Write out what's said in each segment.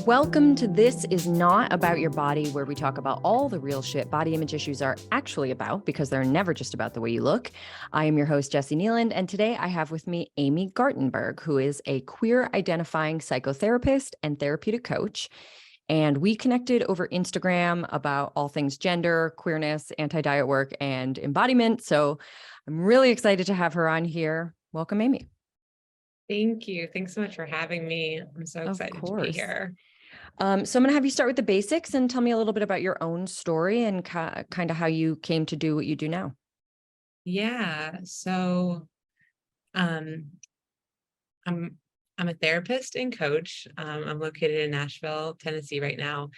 Welcome to This Is Not About Your Body, where we talk about all the real shit body image issues are actually about, because they're never just about the way you look. I am your host, Jessie Nealand, and today I have with me Amy Gartenberg, who is a queer identifying psychotherapist and therapeutic coach. And we connected over Instagram about all things gender, queerness, anti-diet work, and embodiment. So I'm really excited to have her on here. Welcome, Amy. Thank you. Thanks so much for having me. I'm so excited to be here. So I'm going to have you start with the basics and tell me a little bit about your own story and kind of how you came to do what you do now. Yeah. So I'm a therapist and coach. I'm located in Nashville, Tennessee right now.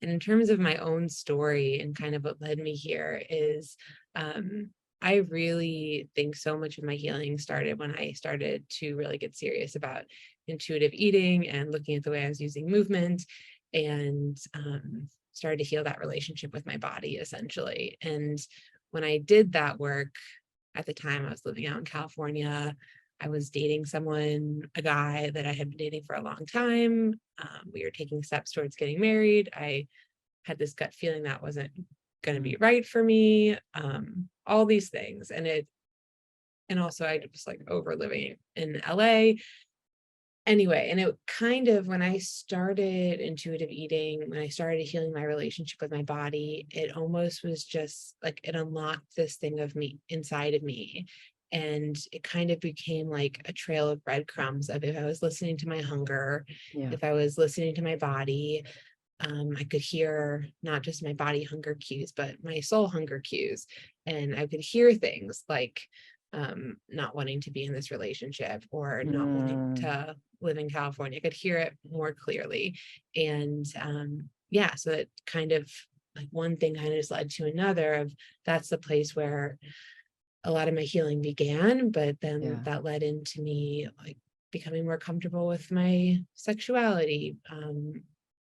And in terms of my own story and kind of what led me here is I really think so much of my healing started when I started to really get serious about intuitive eating and looking at the way I was using movement, and started to heal that relationship with my body, essentially. And when I did that work, at the time I was living out in California. I was dating a guy that I had been dating for a long time. We were taking steps towards getting married. I had this gut feeling that wasn't going to be right for me, all these things. And also I was like over living in LA. Anyway, and it kind of, when I started intuitive eating, when I started healing my relationship with my body, it almost was just like it unlocked this thing of me inside of me. And it kind of became like a trail of breadcrumbs of if I was listening to my hunger, if I was listening to my body, I could hear not just my body hunger cues, but my soul hunger cues. And I could hear things like not wanting to be in this relationship or not wanting to live in California. I could hear it more clearly. And so it kind of like one thing kind of just led to another of that's the place where a lot of my healing began, but then that led into me like becoming more comfortable with my sexuality,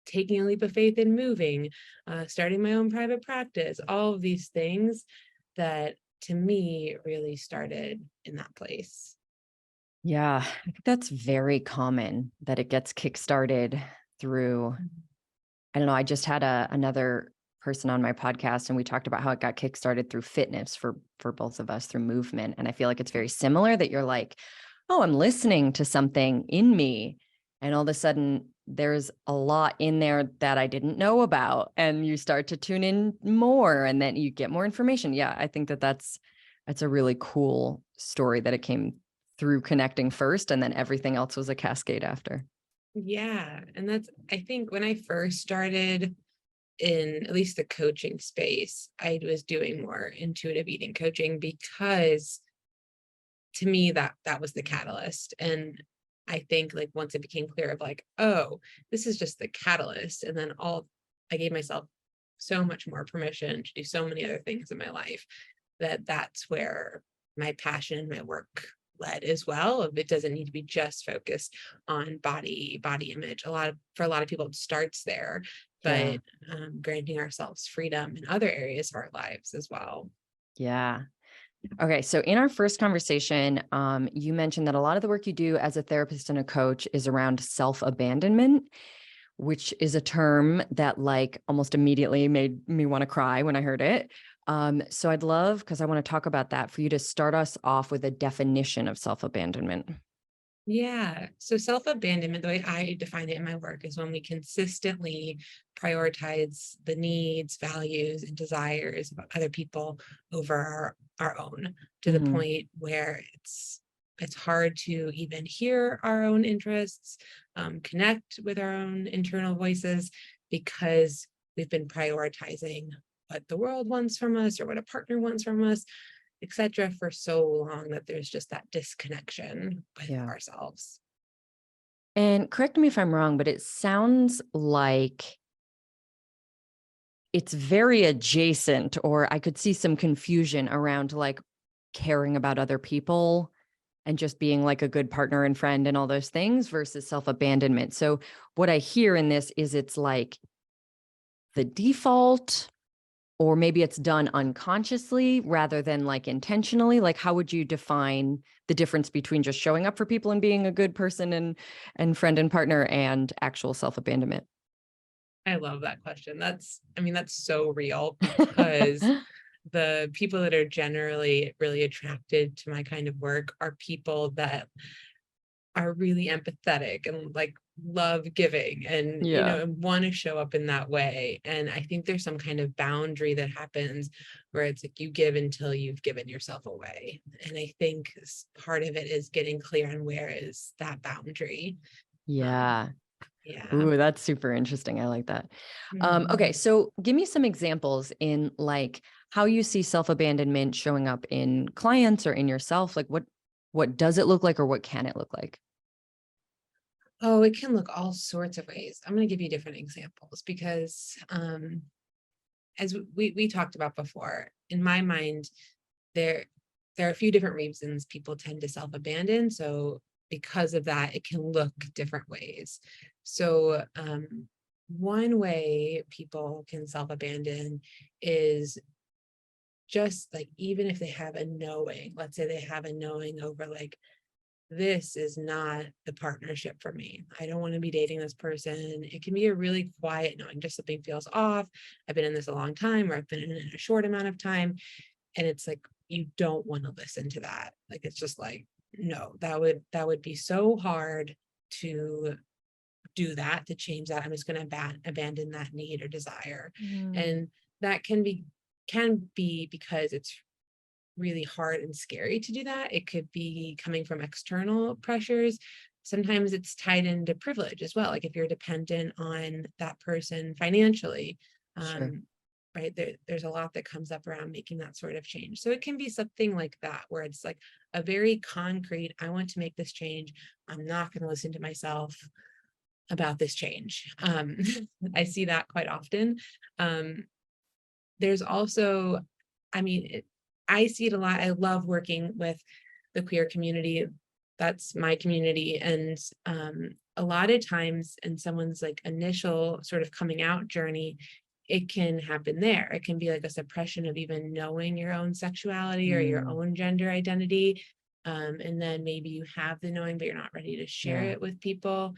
taking a leap of faith in moving, starting my own private practice, all of these things that to me really started in that place. Yeah, I think that's very common that it gets kickstarted through, I don't know, I just had another person on my podcast and we talked about how it got kickstarted through fitness for both of us through movement. And I feel like it's very similar that you're like, oh, I'm listening to something in me. And all of a sudden there's a lot in there that I didn't know about. And you start to tune in more and then you get more information. Yeah, I think that's a really cool story that it came through connecting first and then everything else was a cascade after. Yeah. And that's, I think when I first started in at least the coaching space, I was doing more intuitive eating coaching because to me that was the catalyst. And I think like once it became clear of like, oh, this is just the catalyst. And then I gave myself so much more permission to do so many other things in my life that's where my passion and my work led as well. It doesn't need to be just focused on body image. For a lot of people, it starts there, but granting ourselves freedom in other areas of our lives as well. Yeah. Okay. So in our first conversation, you mentioned that a lot of the work you do as a therapist and a coach is around self-abandonment, which is a term that like almost immediately made me want to cry when I heard it. So I'd love, because I want to talk about that, for you to start us off with a definition of self-abandonment. Yeah. So self-abandonment, the way I define it in my work, is when we consistently prioritize the needs, values, and desires of other people over our own, to the point where it's hard to even hear our own interests, connect with our own internal voices, because we've been prioritizing what the world wants from us or what a partner wants from us, etc., for so long that there's just that disconnection with ourselves. And correct me if I'm wrong, but it sounds like it's very adjacent, or I could see some confusion around like caring about other people and just being like a good partner and friend and all those things versus self-abandonment. So what I hear in this is it's like the default, or maybe it's done unconsciously rather than like intentionally. Like, how would you define the difference between just showing up for people and being a good person and friend and partner and actual self-abandonment? I love that question. I mean, that's so real because the people that are generally really attracted to my kind of work are people that are really empathetic and like love giving and Yeah. and want to show up in that way. And I think there's some kind of boundary that happens where it's like you give until you've given yourself away. And I think part of it is getting clear on where is that boundary. um Yeah. yeah. Ooh, that's super interesting. I like that. Okay, Mhm. so give me some examples in like how you see self-abandonment showing up in clients or in yourself. Like what does it look like or what can it look like? Oh, it can look all sorts of ways. I'm going to give you different examples because as we talked about before, in my mind, there there are a few different reasons people tend to self-abandon. So because of that, it can look different ways. So one way people can self-abandon is just like even if they have a knowing, let's say they have a knowing over like this is not the partnership for me. I don't want to be dating this person. It can be a really quiet knowing, just something feels off. I've been in this a long time, or I've been in it a short amount of time. And it's like, you don't want to listen to that. Like, it's just like, no, that would be so hard to do that, to change that. I'm just going to abandon that need or desire. Mm, And that can be because it's really hard and scary to do that. It could be coming from external pressures. Sometimes it's tied into privilege as well. Like if you're dependent on that person financially, sure. right? There's a lot that comes up around making that sort of change. So it can be something like that, where it's like a very concrete, I want to make this change. I'm not going to listen to myself about this change. I see that quite often. Um, there's also, I mean, I see it a lot. I love working with the queer community. That's my community. And a lot of times in someone's like initial sort of coming out journey, it can happen there. It can be like a suppression of even knowing your own sexuality or your Mm, own gender identity. And then maybe you have the knowing, but you're not ready to share yeah. it with people.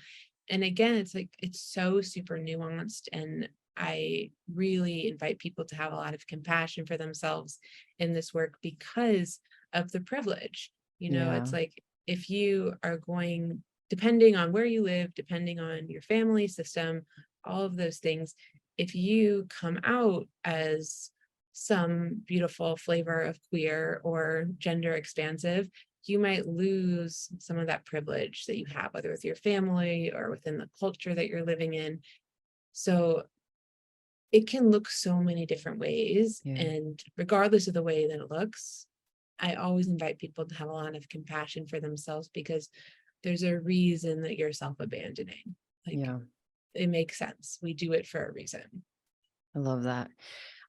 And again, it's like, it's so super nuanced. And I really invite people to have a lot of compassion for themselves in this work because of the privilege. It's Yeah. like if you are going, depending on where you live, depending on your family system, all of those things, if you come out as some beautiful flavor of queer or gender expansive, you might lose some of that privilege that you have, whether with your family or within the culture that you're living in. So it can look so many different ways. Yeah. And regardless of the way that it looks, I always invite people to have a lot of compassion for themselves because there's a reason that you're self-abandoning. Like Yeah. it makes sense. We do it for a reason. I love that.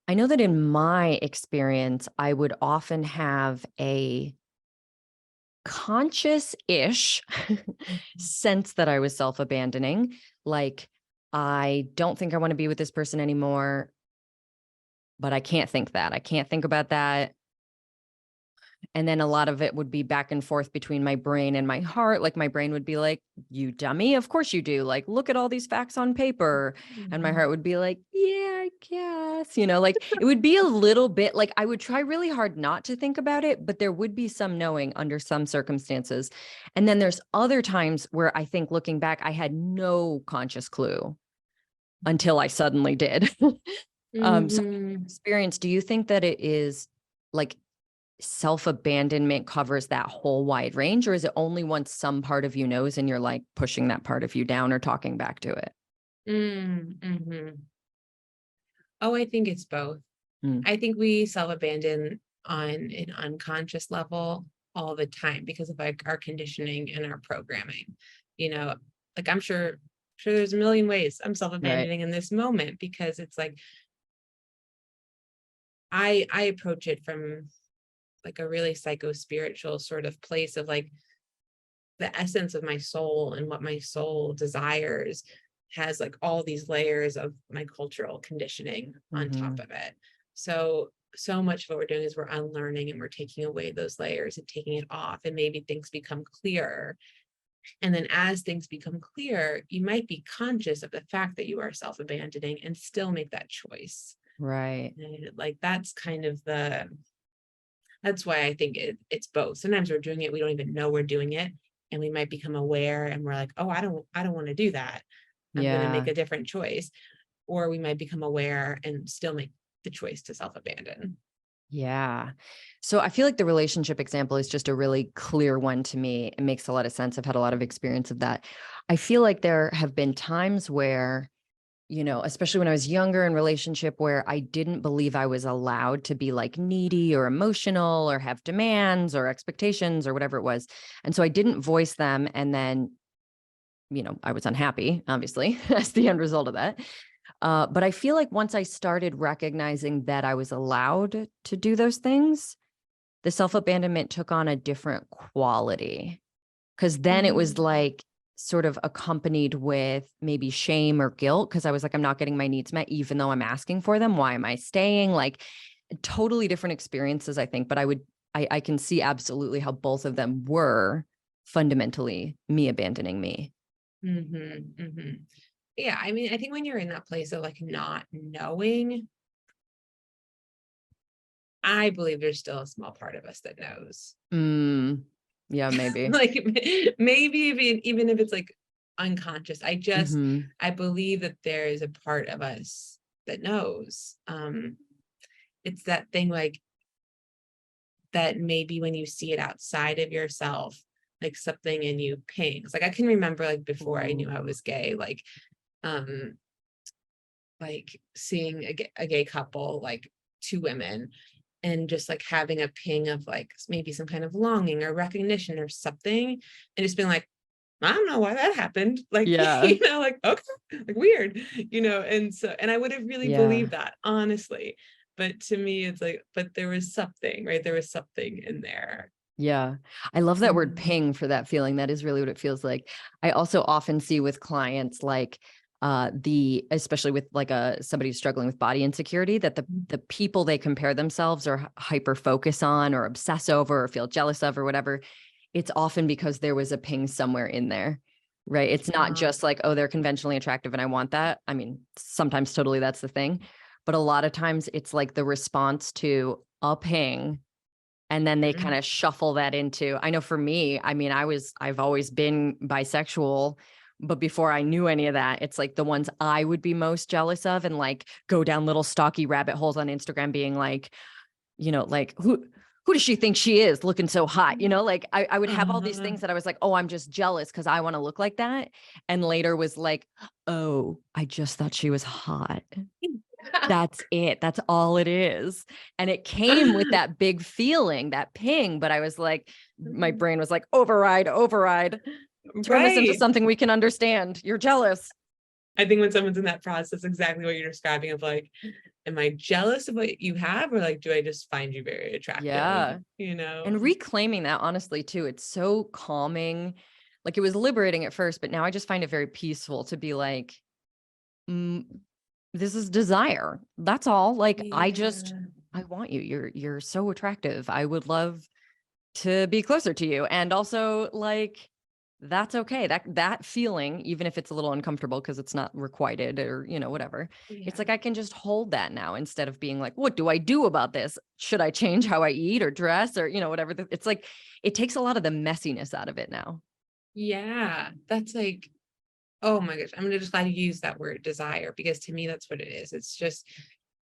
I know that in my experience, I would often have a conscious-ish Mhm. sense that I was self-abandoning. Like, I don't think I want to be with this person anymore, but I can't think that. I can't think about that. And then a lot of it would be back and forth between my brain and my heart. Like my brain would be like, you dummy. Of course you do. Like, look at all these facts on paper. And my Mhm. heart would be like, yeah, I guess, like it would be a little bit like I would try really hard not to think about it, but there would be some knowing under some circumstances. And then there's other times where I think looking back, I had no conscious clue until I suddenly did. So Mhm. experience, do you think that it is like self-abandonment covers that whole wide range, or is it only once some part of you knows and you're like pushing that part of you down or talking back to it? Mhm. Oh, I think it's both. Mm, I think we self-abandon on an unconscious level all the time because of like our conditioning and our programming. You know, like I'm sure there's a million ways I'm right. self-abandoning in this moment because it's like I approach it from like a really psycho-spiritual sort of place of like the essence of my soul and what my soul desires has like all these layers of my cultural conditioning on top Hmm. of it. So much of what we're doing is we're unlearning and we're taking away those layers and taking it off, and maybe things become clearer. And then as things become clear, you might be conscious of the fact that you are self-abandoning and still make that choice. Right. And like, that's kind of that's why I think it's both. Sometimes we're doing it, we don't even know we're doing it. And we might become aware and we're like, oh, I don't want to do that. I'm going to make Yeah. a different choice. Or we might become aware and still make the choice to self-abandon. Yeah. So I feel like the relationship example is just a really clear one to me. It makes a lot of sense. I've had a lot of experience of that. I feel like there have been times where, especially when I was younger in relationship, where I didn't believe I was allowed to be like needy or emotional or have demands or expectations or whatever it was. And so I didn't voice them. And then, I was unhappy, obviously, as the end result of that. But I feel like once I started recognizing that I was allowed to do those things, the self-abandonment took on a different quality. Because then it was like sort of accompanied with maybe shame or guilt, because I was like, I'm not getting my needs met, even though I'm asking for them. Why am I staying? Like totally different experiences, I think. But I can see absolutely how both of them were fundamentally me abandoning me. Mm-hmm, mm-hmm. Yeah, I mean, I think when you're in that place of like not knowing, I believe there's still a small part of us that knows. Yeah, maybe. Like maybe even if it's like unconscious, Hmm. I believe that there is a part of us that knows. It's that thing like that maybe when you see it outside of yourself, like something in you pings. Like I can remember like before I knew I was gay, um like seeing a gay couple, like two women, and just like having a ping of like maybe some kind of longing or recognition or something, and just being like, I don't know why that happened. Like, Yeah. like, okay, like weird, and so, and I would have really Yeah. believed that, honestly. But to me, it's like, but there was something, right? There was something in there. Yeah. I love that word Mhm. ping for that feeling. That is really what it feels like. I also often see with clients like especially with like somebody who's struggling with body insecurity, that the people they compare themselves or hyper focus on or obsess over or feel jealous of or whatever, it's often because there was a ping somewhere in there. Right. It's not just like, oh, they're conventionally attractive and I want that. I mean, sometimes totally that's the thing. But a lot of times it's like the response to a ping, and then they kind Mhm. of shuffle that into, I know for me, I mean, I've always been bisexual, but before I knew any of that, it's like the ones I would be most jealous of and like go down little stalky rabbit holes on Instagram being like, like who does she think she is looking so hot? Like I would have all these Uh-huh. things that I was like, oh, I'm just jealous because I want to look like that. And later was like, oh, I just thought she was hot. That's it. That's all it is. And it came with that big feeling, that ping. But I was like, my brain was like, override, override, turn this into Right. something we can understand. You're jealous. I think when someone's in that process, exactly what you're describing of like, am I jealous of what you have, or like, do I just find you very attractive? Yeah. You know? And reclaiming that, honestly, too, it's so calming. Like it was liberating at first, but now I just find it very peaceful to be like, mm, this is desire. That's all. Like Yeah. I want you. You're so attractive. I would love to be closer to you. And also like, that's okay. That feeling, even if it's a little uncomfortable because it's not requited or, whatever. It's Yeah. like I can just hold that now instead of being like, what do I do about this? Should I change how I eat or dress or, whatever. It's like it takes a lot of the messiness out of it now. Yeah. That's like, oh my gosh, I'm gonna just glad you use that word desire, because to me that's what it is. It's just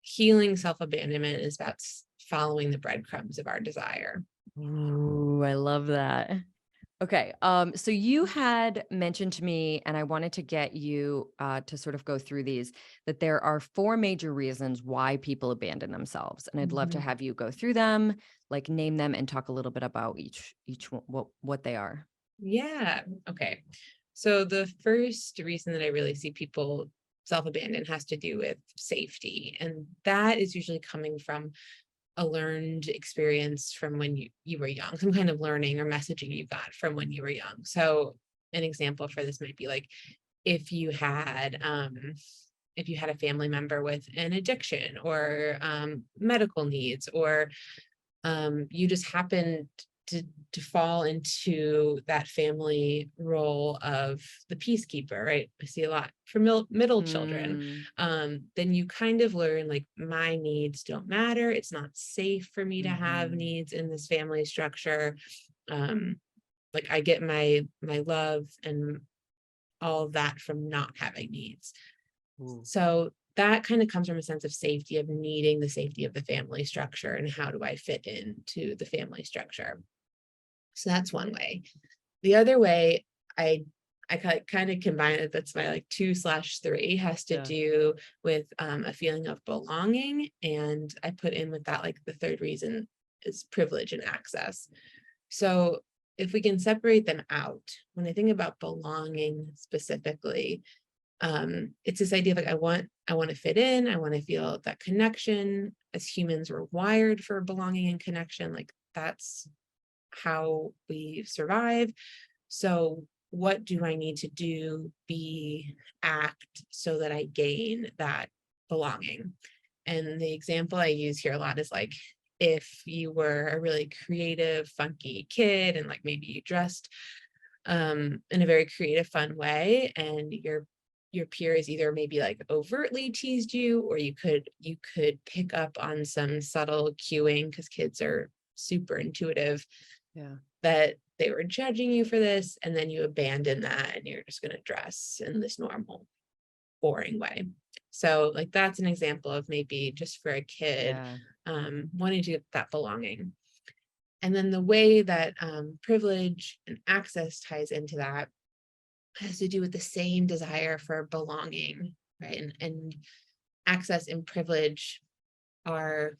healing self-abandonment is about following the breadcrumbs of our desire. Ooh, I love that. Okay. So you had mentioned to me, and I wanted to get you to sort of go through these, that there are four major reasons why people abandon themselves. And I'd love to Mhm. have you go through them, like name them and talk a little bit about each one, what they are. Yeah. Okay. So the first reason that I really see people self-abandon has to do with safety. And that is usually coming from a learned experience from when you were young, some kind of learning or messaging you got from when you were young. So an example for this might be like if you had a family member with an addiction or medical needs, or you just happened to fall into that family role of the peacekeeper, right? I see a lot for middle children. Then you kind of learn like my needs don't matter. It's not safe for me to have needs in this family structure. Like I get my love and all of that from not having needs. So that kind of comes from a sense of safety, of needing the safety of the family structure and how do I fit into the family structure. So that's one way. The other way I kind of combine it, that's my like 2/3 has to do with a feeling of belonging. And I put in with that, like the third reason is privilege and access. So if we can separate them out, when I think about belonging specifically, it's this idea of like I want to fit in, I want to feel that connection. As humans, we're wired for belonging and connection. Like that's how we survive. So what do I need to do, be, act so that I gain that belonging? And the example I use here a lot is like, if you were a really creative, funky kid, and like maybe you dressed in a very creative, fun way, and your peers either maybe like overtly teased you, or you could pick up on some subtle cueing, because kids are super intuitive, that they were judging you for this, and then you abandon that and you're just going to dress in this normal, boring way. So like that's an example of maybe just for a kid wanting to get that belonging. And then the way that privilege and access ties into that has to do with the same desire for belonging, right? And access and privilege are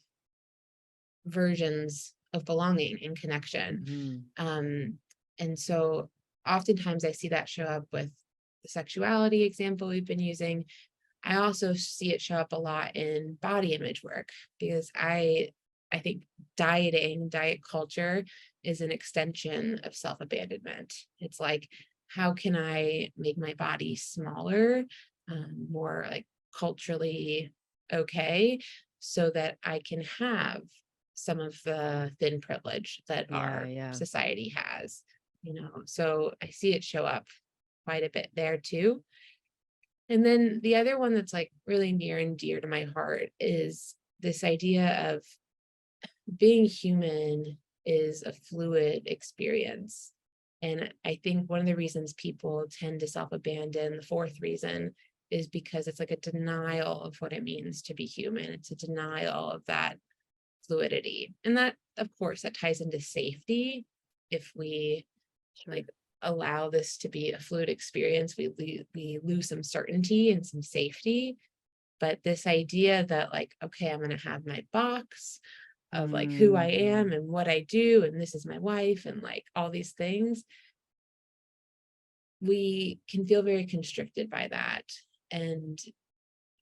versions of belonging and connection. And so oftentimes I see that show up with the sexuality example we've been using. I also see it show up a lot in body image work, because I think diet culture is an extension of self-abandonment. It's like, how can I make my body smaller, more like culturally okay, so that I can have some of the thin privilege that our society has, so I see it show up quite a bit there too. And then the other one that's like really near and dear to my heart is this idea of being human is a fluid experience. And I think one of the reasons people tend to self-abandon, the fourth reason, is because it's like a denial of what it means to be human. It's a denial of that fluidity. And that, of course, that ties into safety. If we like allow this to be a fluid experience, we lose some certainty and some safety. But this idea that like, okay, I'm going to have my box of like who I am and what I do, and this is my wife, and like all these things, we can feel very constricted by that. And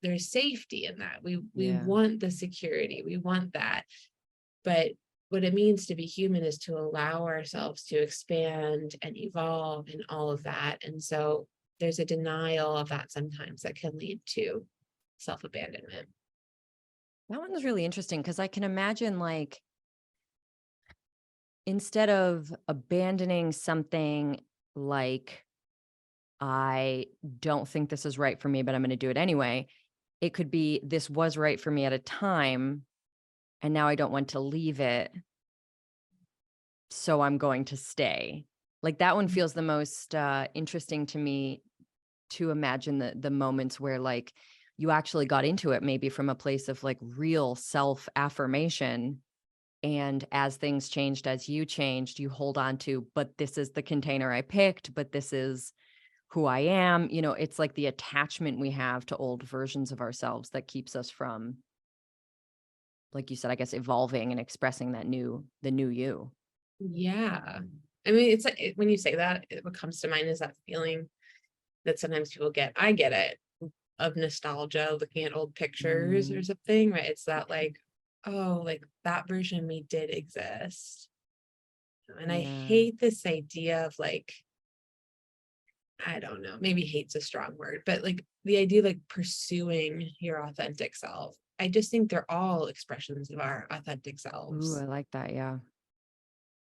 there's safety in that. We want the security, we want that. But what it means to be human is to allow ourselves to expand and evolve and all of that. And so there's a denial of that sometimes that can lead to self-abandonment. That one's really interesting, because I can imagine, like, instead of abandoning something like, I don't think this is right for me, but I'm going to do it anyway, it could be, this was right for me at a time, and now I don't want to leave it, so I'm going to stay. Like, that one feels the most interesting to me, to imagine the moments where like you actually got into it, maybe from a place of like real self-affirmation. And as things changed, as you changed, you hold on to, but this is the container I picked, but this is who I am. It's like the attachment we have to old versions of ourselves that keeps us from, like you said, I guess, evolving and expressing the new you. Yeah. I mean, it's like when you say that, what comes to mind is that feeling that sometimes people get, I get it, of nostalgia, looking at old pictures or something, right? It's that like, oh, like that version of me did exist. And I hate this idea of like, I don't know, maybe hate's a strong word, but like the idea of like pursuing your authentic self. I just think they're all expressions of our authentic Ooh, selves. I like that. Yeah.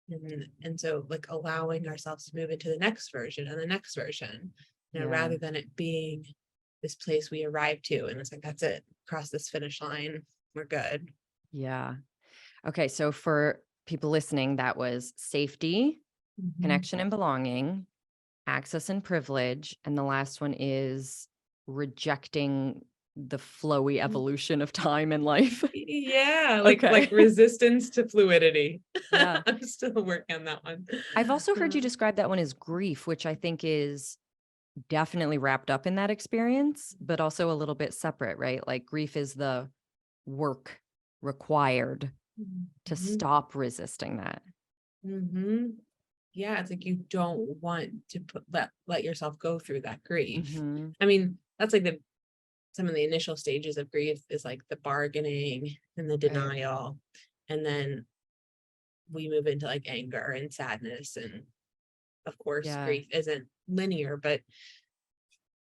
And so like allowing ourselves to move into the next version and the next version, Yeah. rather than it being this place we arrive to and it's like, that's it, cross this finish line, we're good. Yeah. Okay. So for people listening, that was safety, Mhm. connection and belonging, access and privilege. And the last one is rejecting the flowy evolution of time and life. Yeah, like Okay. resistance to fluidity. Yeah. I'm still working on that one. I've also heard you Uh, describe that one as grief, which I think is definitely wrapped up in that experience, but also a little bit separate, right? Like grief is the work required to mhm, stop resisting that. mhm. Yeah, it's like you don't want to let yourself go through that grief. Mhm. I mean, that's like the some of the initial stages of grief is like the bargaining and the Right. denial. And then we move into like anger and sadness. And of course, Yeah. grief isn't linear, but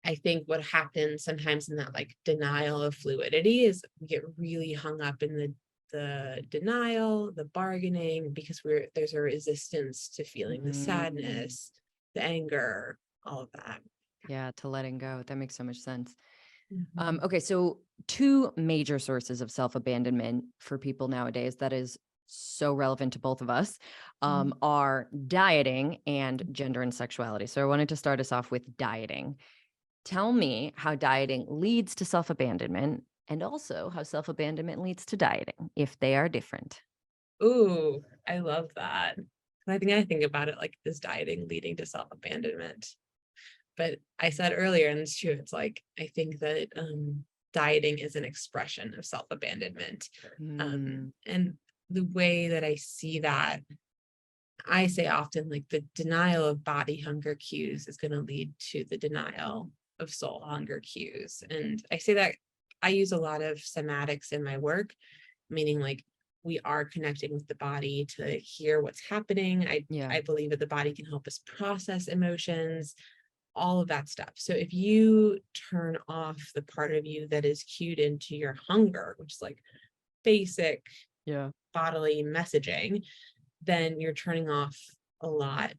I think what happens sometimes in that like denial of fluidity is we get really hung up in the denial, the bargaining, because there's a resistance to feeling the Mm. sadness, the anger, all of that. Yeah, to letting go. That makes so much sense. Mhm. Okay, so two major sources of self-abandonment for people nowadays that is so relevant to both of us Mhm. are dieting and gender and sexuality. So I wanted to start us off with dieting. Tell me how dieting leads to self-abandonment and also how self-abandonment leads to dieting, if they are different. Ooh, I love that. I think about it like this dieting leading to self-abandonment. But I said earlier, and it's true, it's like I think that dieting is an expression of self-abandonment. Mm, And the way that I see that, I say often like the denial of body hunger cues is going to lead to the denial of soul hunger cues. And I say that I use a lot of somatics in my work, meaning like we are connecting with the body to hear what's happening. yeah, I believe that the body can help us process emotions, all of that stuff. So if you turn off the part of you that is cued into your hunger, which is like basic yeah, bodily messaging, then you're turning off a lot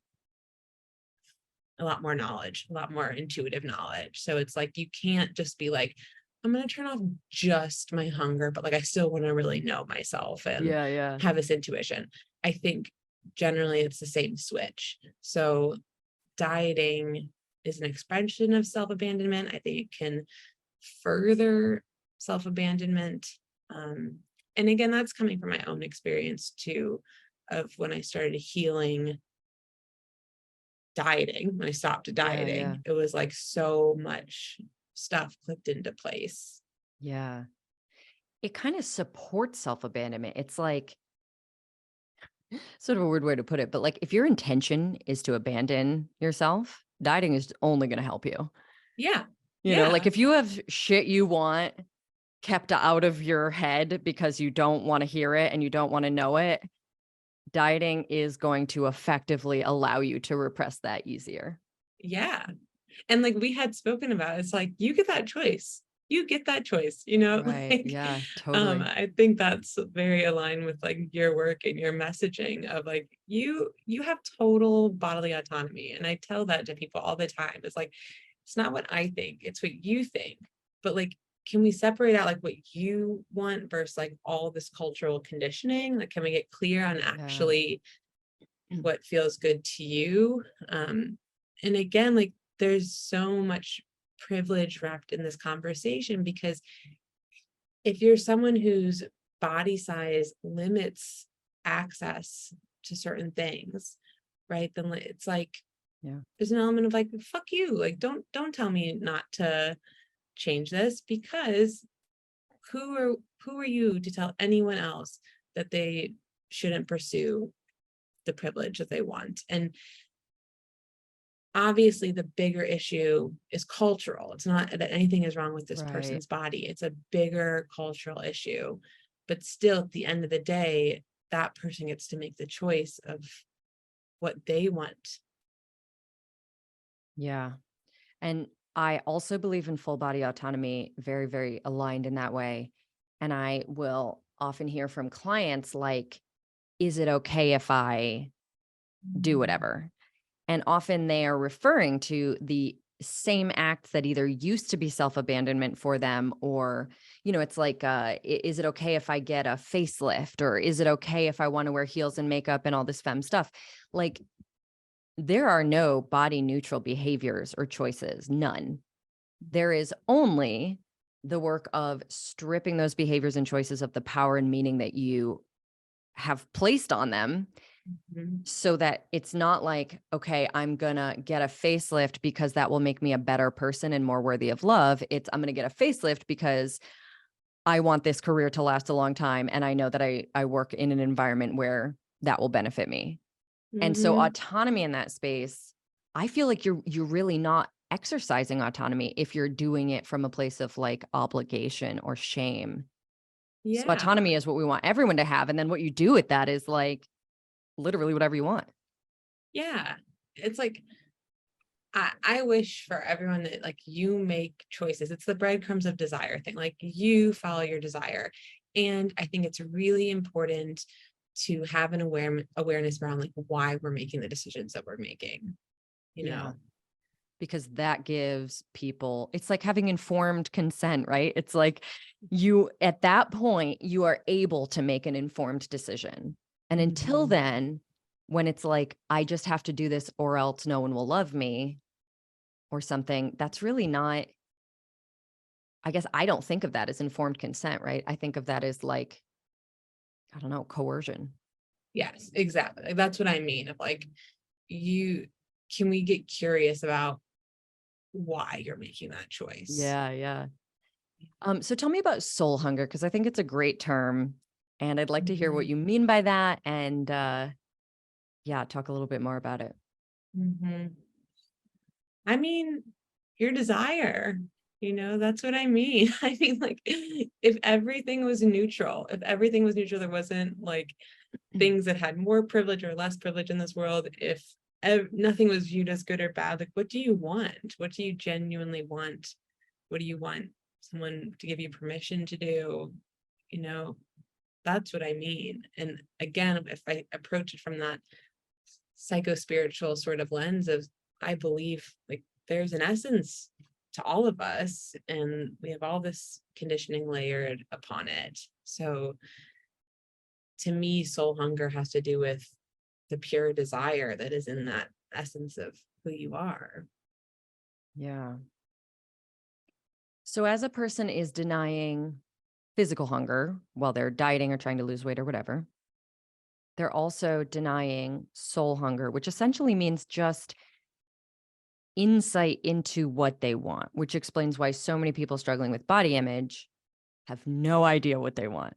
a lot more knowledge, a lot more intuitive knowledge. So it's like you can't just be like, I'm going to turn off just my hunger, but like I still want to really know myself and yeah, yeah, have this intuition. I think generally it's the same switch. So dieting is an expression of self-abandonment. I think it can further self-abandonment. Um, and again, that's coming from my own experience too, of when I started healing dieting, when I stopped yeah, yeah, dieting, it was like so much stuff clicked into place. yeah. It kind of supports self-abandonment. It's like sort of a weird way to put it, but like if your intention is to abandon yourself, dieting is only going to help you. Yeah. You know, like Yeah. if you have shit you want kept out of your head because you don't want to hear it and you don't want to know it, dieting is going to effectively allow you to repress that easier. Yeah. And like we had spoken about, it's like you get that choice. You get that choice, Right. like Yeah, totally. I think that's very aligned with like your work and your messaging of like you have total bodily autonomy. And I tell that to people all the time. It's like it's not what I think, it's what you think. But like can we separate out like what you want versus like all this cultural conditioning? Like can we get clear on Yeah. actually what feels good to you? And again, like there's so much privilege wrapped in this conversation because if you're someone whose body size limits access to certain things, right, then it's like Yeah. there's an element of like fuck you, like don't tell me not to change this, because who are you to tell anyone else that they shouldn't pursue the privilege that they want? And obviously the bigger issue is cultural. It's not that anything is wrong with this Right. person's body. It's a bigger cultural issue. But still, at the end of the day, that person gets to make the choice of what they want. Yeah. And I also believe in full body autonomy, very, very aligned in that way. And I will often hear from clients like, is it okay if I do Mm. whatever. And often they are referring to the same acts that either used to be self-abandonment for them, or, it's like, is it okay if I get a facelift? Or is it okay if I want to wear heels and makeup and all this femme stuff? Like, there are no body neutral behaviors or choices, none. There is only the work of stripping those behaviors and choices of the power and meaning that you have placed on them, Mhm. so that it's not like, okay, I'm gonna get a facelift because that will make me a better person and more worthy of love. It's, I'm gonna get a facelift because I want this career to last a long time, and I know that I work in an environment where that will benefit me. And so Mhm. autonomy in that space, I feel like you're really not exercising autonomy if you're doing it from a place of like obligation or shame. So Yeah. autonomy is what we want everyone to have, and then what you do with that is like literally whatever you want. Yeah. It's like I wish for everyone that like you make choices. It's the breadcrumbs of desire thing. Like you follow your desire. And I think it's really important to have an awareness around like why we're making the decisions that we're making, you Yeah. know. Because that gives people, it's like having informed consent, right? It's like you, at that point, you are able to make an informed decision. And until Mhm. then, when it's like, I just have to do this or else no one will love me or something, that's really not, I guess I don't think of that as informed consent, right? I think of that as like, I don't know, coercion. Yes, exactly. Like, that's what I mean. Of like you can we get curious about why you're making that choice? Yeah, yeah. So tell me about soul hunger, because I think it's a great term, and I'd like to hear what Mhm. you mean by that, and yeah, talk a little bit more about it. Mhm. I mean, your desire, that's what I mean. I mean, like, if everything was neutral, there wasn't like things that had more privilege or less privilege in this world, if nothing was viewed as good or bad, like, what do you want? What do you genuinely want? What do you want someone to give you permission to do? You know, that's what I mean. And again, if I approach it from that psycho-spiritual sort of lens of, I believe like there's an essence to all of us and we have all this conditioning layered upon it. So to me, soul hunger has to do with the pure desire that is in that essence of who you are. Yeah. So as a person is denying physical hunger while they're dieting or trying to lose weight or whatever, they're also denying soul hunger, which essentially means just insight into what they want, which explains why so many people struggling with body image have no idea what they want,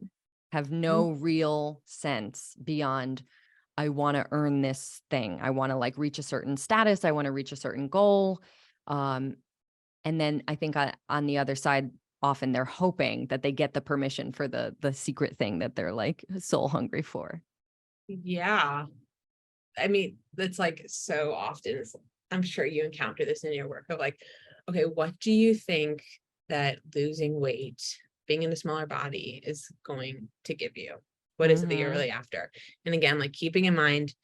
have Mm. no real sense beyond, I want to earn this thing. I want to like reach a certain status. I want to reach a certain goal. Um, and then I think on the other side, often they're hoping that they get the permission for the secret thing that they're like soul hungry for. Yeah. I mean, that's like so often, I'm sure you encounter this in your work of like, okay, what do you think that losing weight, being in a smaller body is going to give you? What is it that you're Hmm. really after? And again, like keeping in mind,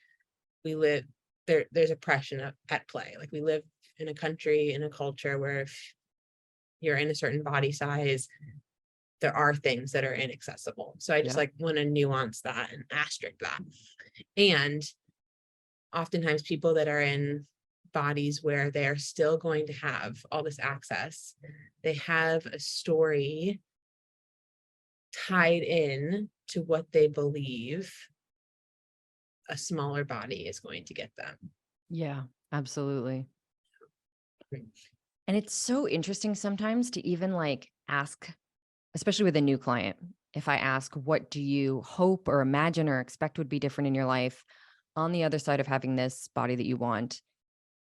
we live there's oppression at play. Like we live in a country, in a culture where if you're in a certain body size, there are things that are inaccessible. So I just Yep. like want to nuance that and asterisk that. And oftentimes people that are in bodies where they're still going to have all this access, they have a story tied in to what they believe a smaller body is going to get them. Yeah, absolutely. Right. And it's so interesting sometimes to even like ask, especially with a new client, if I ask, what do you hope or imagine or expect would be different in your life on the other side of having this body that you want?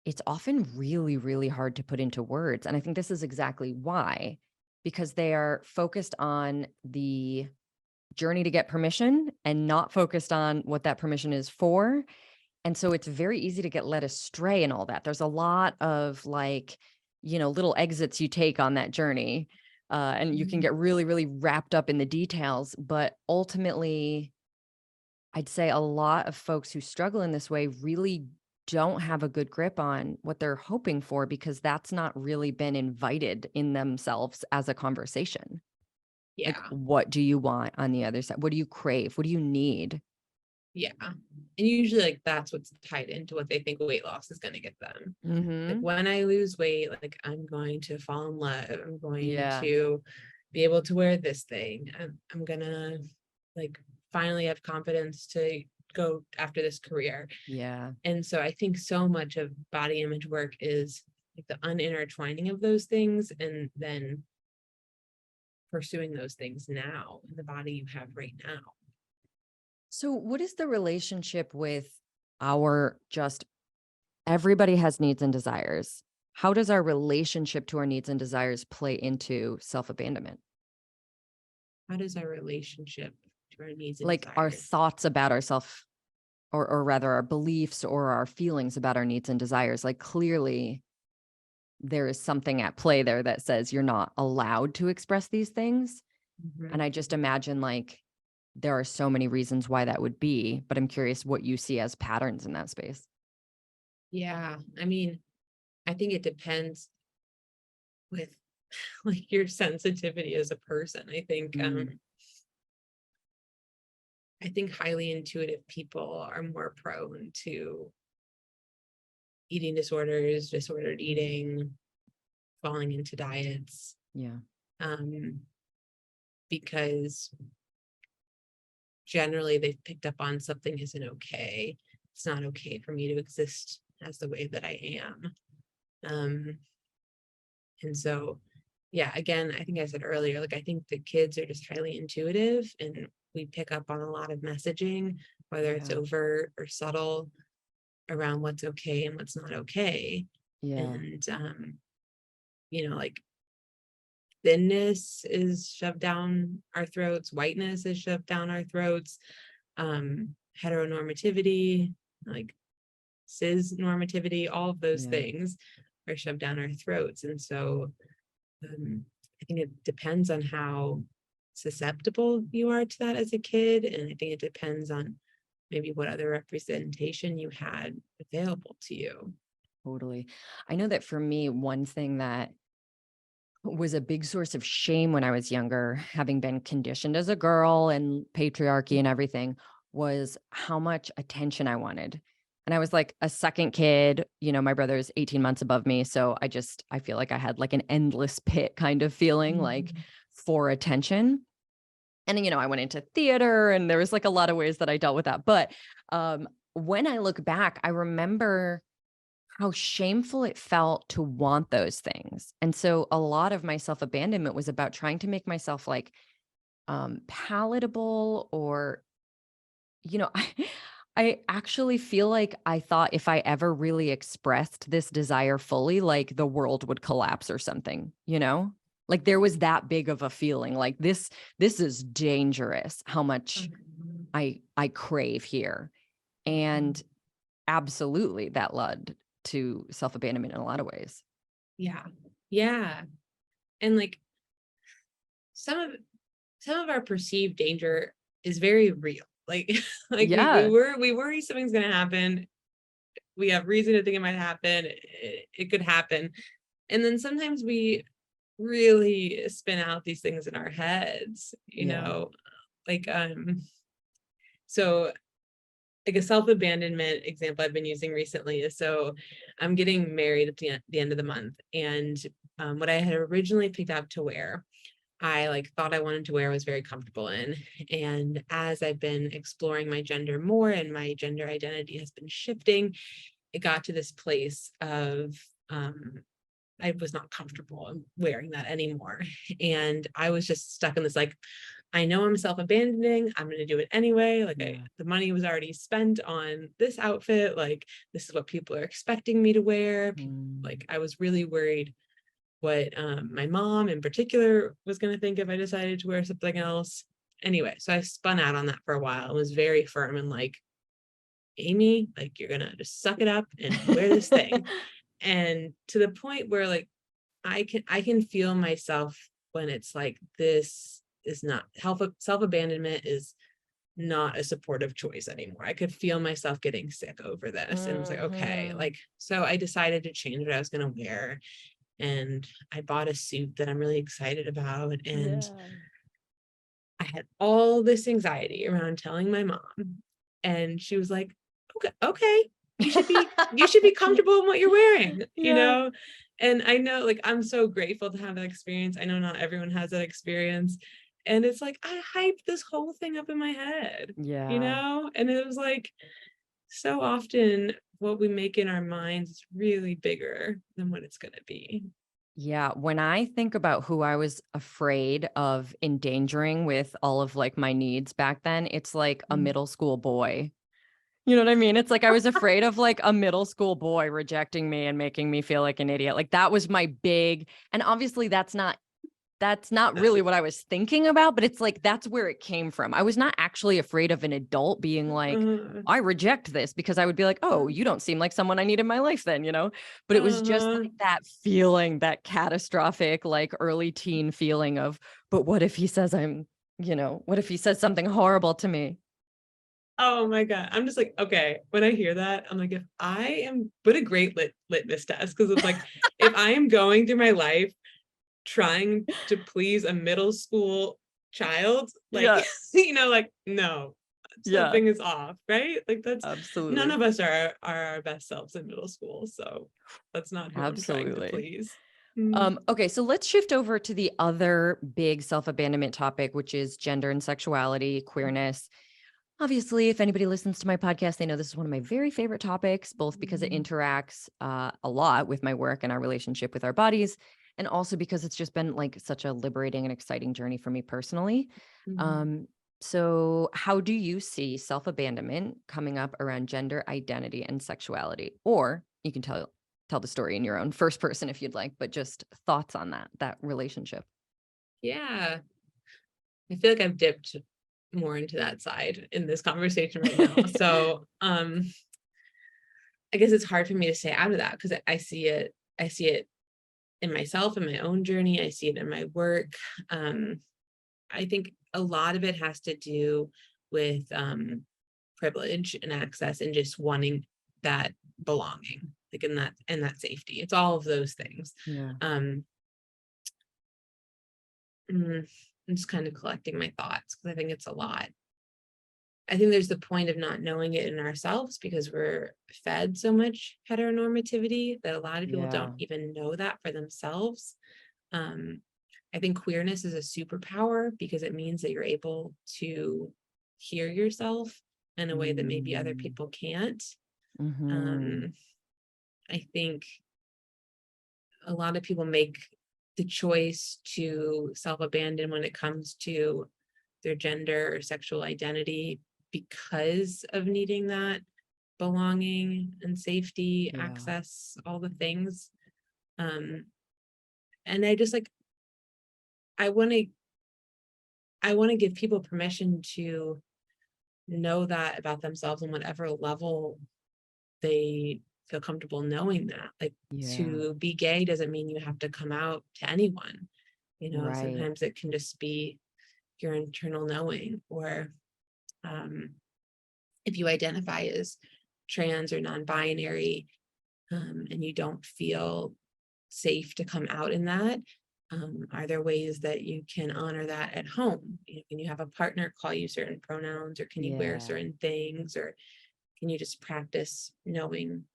It's often really, really hard to put into words. And I think this is exactly why, because they are focused on the journey to get permission and not focused on what that permission is for. And so it's very easy to get led astray in all that. There's a lot of like, little exits you take on that journey. And you can Mhm. get really, really wrapped up in the details. But ultimately, I'd say a lot of folks who struggle in this way really don't have a good grip on what they're hoping for because that's not really been invited in themselves as a conversation. Like, Yeah. what do you want on the other side? What do you crave? What do you need? Yeah. And usually like that's what's tied into what they think weight loss is going to get them. Like Mhm. when I lose weight, like I'm going to fall in love. I'm going Yeah. to be able to wear this thing. I'm gonna like finally have confidence to go after this career. Yeah. And so I think so much of body image work is like the unintertwining of those things and then pursuing those things now in the body you have right now. So, what is the relationship with our just everybody has needs and desires? How does our relationship to our needs and desires play into self abandonment? How does our relationship to our needs and Like our desires? thoughts about ourself, or rather our beliefs or our feelings about our needs and desires. Like clearly there is something at play there that says you're not allowed to express these things. And Mhm. I just imagine like there are so many reasons why that would be, but I'm curious what you see as patterns in that space. Yeah, I mean, I think it depends with like your sensitivity as a person. Mm, I think highly intuitive people are more prone to eating disorders, disordered eating, falling into diets, yeah. um, because generally they've picked up on something isn't okay. It's not okay for me to exist as the way that I am. Um, and so, yeah, again, I think I said earlier, like I think the kids are just highly intuitive and we pick up on a lot of messaging, whether it's Yeah. overt or subtle, around what's okay and what's not okay. Yeah. And like thinness is shoved down our throats, whiteness is shoved down our throats, heteronormativity, like cis normativity, all of those Yeah. things are shoved down our throats. And so I think it depends on how susceptible you are to that as a kid. And I think it depends on maybe what other representation you had available to you. Totally. I know that for me, one thing that was a big source of shame when I was younger, having been conditioned as a girl and patriarchy and everything, was how much attention I wanted. And I was like a second kid, my brother's 18 months above me. So I feel like I had like an endless pit kind of feeling like Mhm. for attention. And, I went into theater and there was like a lot of ways that I dealt with that. But when I look back, I remember how shameful it felt to want those things. And so a lot of my self-abandonment was about trying to make myself like palatable or, I actually feel like I thought if I ever really expressed this desire fully, like the world would collapse or something, Like there was that big of a feeling like this is dangerous how much Mhm. I crave here. And absolutely that led to self-abandonment in a lot of ways. Yeah. Yeah. And like some of some of our perceived danger is very real. Like like Yeah. we worry something's gonna happen. We have reason to think it might happen. It could happen. And then sometimes we really spin out these things in our heads, Yeah. like so like a self-abandonment example I've been using recently is so I'm getting married at the end of the month. And what I had originally picked out to wear, I like thought I wanted to wear, was very comfortable in. And as I've been exploring my gender more and my gender identity has been shifting, it got to this place of I was not comfortable wearing that anymore. And I was just stuck in this like, I know I'm self-abandoning. I'm going to do it anyway. Like Yeah. the money was already spent on this outfit. Like this is what people are expecting me to wear. Mm. Like I was really worried what my mom in particular was going to think if I decided to wear something else. Anyway, so I spun out on that for a while and was very firm and like, Amy, like you're going to just suck it up and wear this thing. And to the point where like I can feel myself when it's like this is not self abandonment is not a supportive choice anymore. I could feel myself getting sick over this. And it was like, okay, Mhm. like, so I decided to change what I was going to wear. And I bought a suit that I'm really excited about. And Yeah. I had all this anxiety around telling my mom. And she was like, okay, okay, you should be comfortable in what you're wearing, you Yeah. know? And I know, like, I'm so grateful to have that experience. I know not everyone has that experience. And it's like, I hyped this whole thing up in my head, you Yeah. know? And it was like, so often what we make in our minds is really bigger than what it's going to be. Yeah, when I think about who I was afraid of endangering with all of like my needs back then, it's like a Mm. middle school boy. You know what I mean? It's like I was afraid of like a middle school boy rejecting me and making me feel like an idiot. Like that was my big, and obviously that's not really what I was thinking about, but it's like that's where it came from. I was not actually afraid of an adult being like, Uh, I reject this, because I would be like, oh, you don't seem like someone I need in my life then, you know? But it was just uh, like that feeling, that catastrophic, like early teen feeling of, but what if he says what if he says something horrible to me? oh my God. I'm just like, okay, when I hear that, I'm like, if I am, what a great litmus test. Cause it's like, if I am going through my life trying to please a middle school child, like, Yeah. like, no, Yeah, something is off, right? Like that's, none absolutely. of us are our best selves in middle school. So that's not who I'm trying to Absolutely. please. Mm. Okay, so let's shift over to the other big self-abandonment topic, which is gender and sexuality, queerness. Obviously, if anybody listens to my podcast, they know this is one of my very favorite topics, both because it interacts a lot with my work and our relationship with our bodies, and also because it's just been like such a liberating and exciting journey for me personally. Mhm. Um, so, how do you see self-abandonment coming up around gender identity and sexuality? Or you can tell the story in your own first person if you'd like, but just thoughts on that relationship. Yeah. I feel like I've dipped more into that side in this conversation right now. So, I guess it's hard for me to stay out of that because I see it in myself, in my own journey. I see it in my work. Um, I think a lot of it has to do with privilege and access and just wanting that belonging, like in that safety. It's all of those things. Yeah. Um, I'm just kind of collecting my thoughts because I think it's a lot. I think there's the point of not knowing it in ourselves because we're fed so much heteronormativity that a lot of people don't Yeah. even know that for themselves. Um, I think queerness is a superpower because it means that you're able to hear yourself in a way that maybe other Mm. people can't. Mhm. Um, I think a lot of people make the choice to self-abandon when it comes to their gender or sexual identity because of needing that belonging and safety, Yeah. access, all the things. Um, and I just like I want to I want to give people permission to know that about themselves on whatever level they feel comfortable knowing that. Like Yeah. to be gay doesn't mean you have to come out to anyone. You know, Right. sometimes it can just be your internal knowing or um if you identify as trans or non-binary and you don't feel safe to come out in that, are there ways that you can honor that at home? Can you have a partner call you certain pronouns, or can you wear Yeah. certain things, or can you just practice knowing,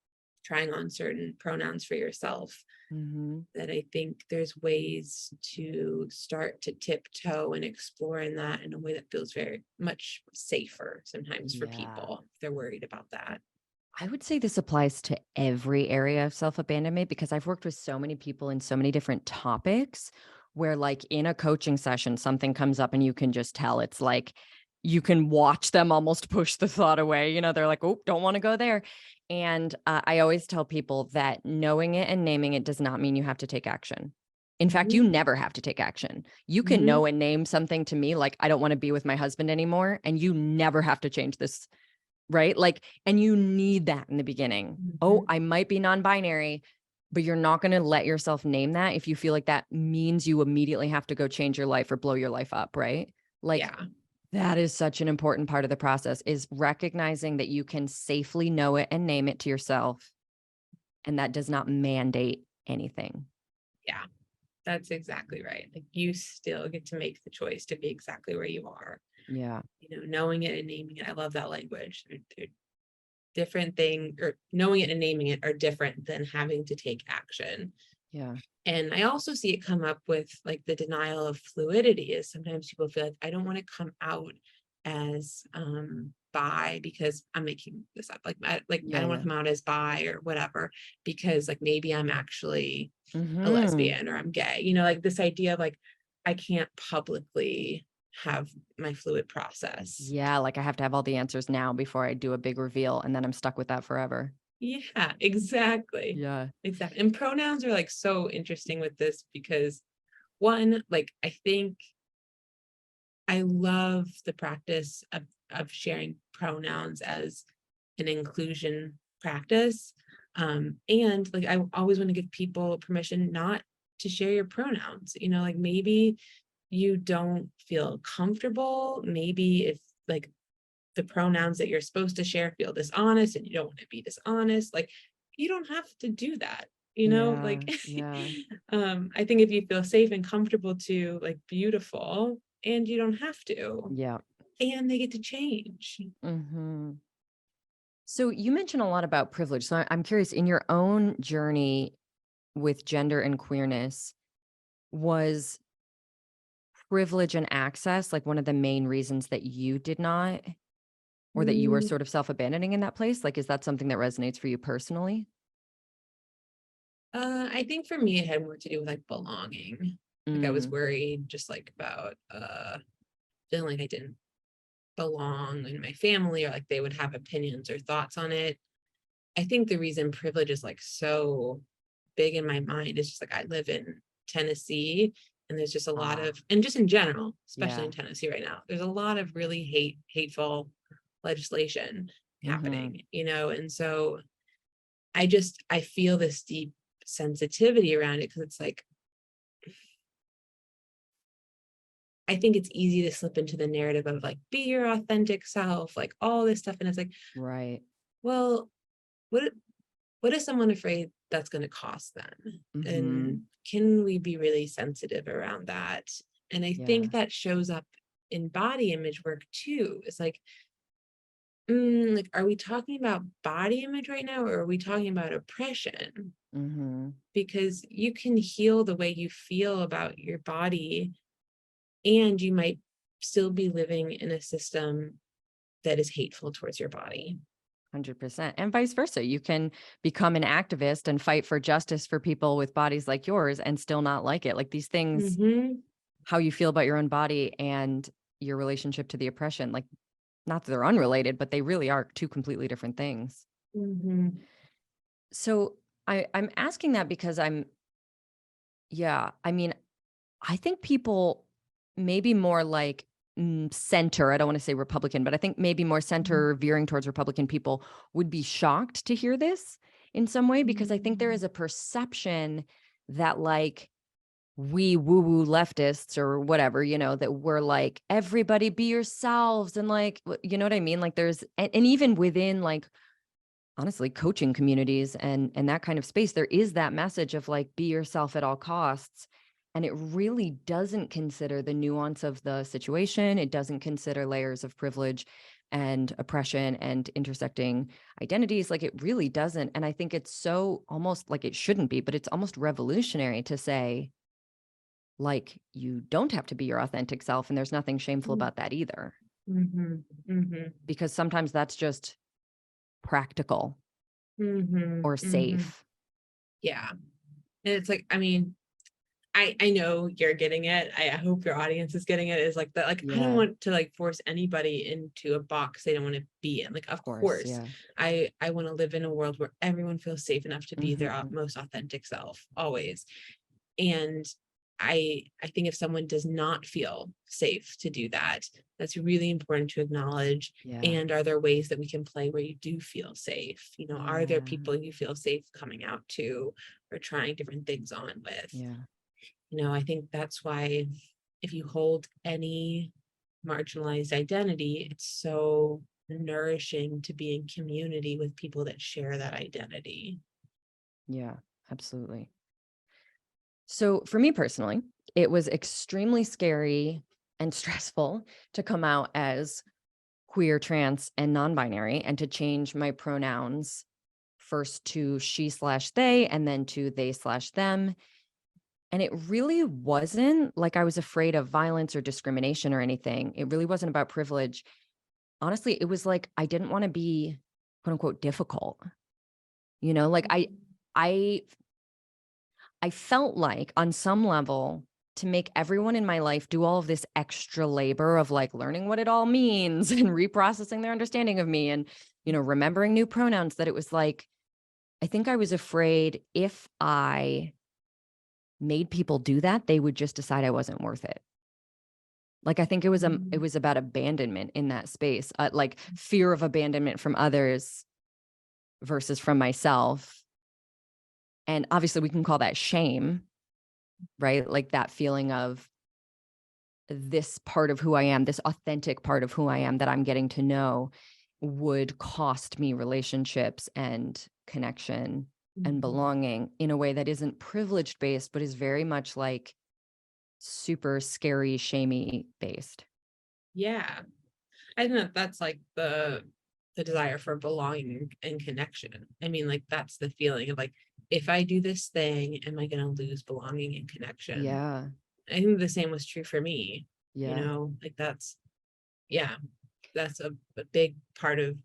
trying on certain pronouns for yourself? Mhm. That I think there's ways to start to tiptoe and explore in that in a way that feels very much safer sometimes for Yeah. people if they're worried about that. I would say this applies to every area of self-abandonment because I've worked with so many people in so many different topics where like in a coaching session something comes up and you can just tell it's like you can watch them almost push the thought away. They're like, "Oh, don't want to go there." And I always tell people that knowing it and naming it does not mean you have to take action. In fact, you Mhm, never have to take action. You can mhm, know and name something to me like I don't want to be with my husband anymore, and you never have to change this. Right? Like, and you need that in the beginning. Oh, mhm. I might be non-binary, but you're not going to let yourself name that if you feel like that means you immediately have to go change your life or blow your life up, right? Like, Yeah. That is such an important part of the process, is recognizing that you can safely know it and name it to yourself, and that does not mandate anything. Yeah, that's exactly right. Like you still get to make the choice to be exactly where you are. Yeah. Knowing it and naming it. I love that language. They're different thing, or knowing it and naming it are different than having to take action. Yeah. And I also see it come up with like the denial of fluidity, is sometimes people feel like I don't want to come out as bi because I'm making this up. I Yeah, don't want yeah. to come out as bi or whatever, because like maybe I'm actually a Mhm. lesbian or I'm gay. Like this idea of like I can't publicly have my fluid process. Yeah, like I have to have all the answers now before I do a big reveal, and then I'm stuck with that forever. Yeah, exactly. Yeah. Exactly. And pronouns are like so interesting with this because one, like I think I love the practice of sharing pronouns as an inclusion practice. And like I always want to give people permission not to share your pronouns. Like maybe you don't feel comfortable. Maybe if like the pronouns that you're supposed to share feel dishonest and you don't want to be dishonest, like you don't have to do that. Yeah. Like Yeah. I think if you feel safe and comfortable to, like, beautiful, and you don't have to, Yeah. and they get to change. Mhm. So you mentioned a lot about privilege. So I'm curious, in your own journey with gender and queerness, was privilege and access like one of the main reasons that you did not, or that you were Mm, sort of self-abandoning in that place? Like, is that something that resonates for you personally? I think for me, it had more to do with like belonging. Like I was Mm, worried just like about feeling like I didn't belong in my family, or like they would have opinions or thoughts on it. I think the reason privilege is like so big in my mind is just like I live in Tennessee, and there's just a lot ah, of, and just in general, especially in yeah. Tennessee right now, there's a lot of really hateful legislation Mhm. happening, and so I feel this deep sensitivity around it, because it's like I think it's easy to slip into the narrative of like be your authentic self, like all this stuff, and it's like, Right. well, what what is someone afraid that's going to cost them? Mhm. And can we be really sensitive around that? And I think Yeah. that shows up in body image work too. It's like, like, are we talking about body image right now, or are we talking about oppression? Mhm. Because you can heal the way you feel about your body, and you might still be living in a system that is hateful towards your body. 100%. And vice versa. You can become an activist and fight for justice for people with bodies like yours and still not like it. Like these things, Mm-hmm. how you feel about your own body and your relationship to the oppression, like not that they're unrelated, but they really are two completely different things. Mm-hmm. So I'm asking that because yeah, I mean, I think people maybe more like center, I don't want to say Republican, but I think maybe more center veering towards Republican people would be shocked to hear this in some way, because I think there Mm-hmm. is a perception that like we woo woo leftists or whatever, that we're like, everybody be yourselves. And like, you know what I mean? Like there's, and even within like, honestly, coaching communities and that kind of space, there is that message of like be yourself at all costs, and it really doesn't consider the nuance of the situation. It doesn't consider layers of privilege and oppression and intersecting identities. Like it really doesn't. And I think it's so almost like it shouldn't be, but it's almost revolutionary to say like you don't have to be your authentic self, and there's nothing shameful about that either, Mm-hmm. Mm-hmm. because sometimes that's just practical Mm-hmm. or Mm-hmm. safe. Yeah. And it's like, I mean, I know you're getting it. I hope your audience is getting it. Is like that, like I don't Yeah. want to like force anybody into a box they don't want to be in. Like, of Course, course, yeah. I want to live in a world where everyone feels safe enough to be their Mhm. most authentic self, always. And I think if someone does not feel safe to do that, that's really important to acknowledge. Yeah. And are there ways that we can play where you do feel safe? Are there Yeah. people you feel safe coming out to or trying different things on with? Yeah. I think that's why if you hold any marginalized identity, it's so nourishing to be in community with people that share that identity. Yeah, absolutely. So for me personally, it was extremely scary and stressful to come out as queer, trans, and non-binary, and to change my pronouns first to she/they and then to they/them. And it really wasn't like I was afraid of violence or discrimination or anything. It really wasn't about privilege. Honestly, it was like I didn't want to be quote unquote difficult. Like I I felt like on some level to make everyone in my life do all of this extra labor of like learning what it all means and reprocessing their understanding of me and, remembering new pronouns, that it was like, I think I was afraid if I made people do that, they would just decide I wasn't worth it. Like, I think it was about abandonment in that space, like fear of abandonment from others versus from myself. And obviously we can call that shame, right? Like that feeling of this part of who I am, this authentic part of who I am that I'm getting to know would cost me relationships and connection and belonging in a way that isn't privileged based, but is very much like super scary, shamey based. Yeah. I think that that's like the desire for belonging and connection. I mean, like that's the feeling of like, if I do this thing, am I going to lose belonging and connection? Yeah. I think the same was true for me. Yeah. Like yeah, that's a big part of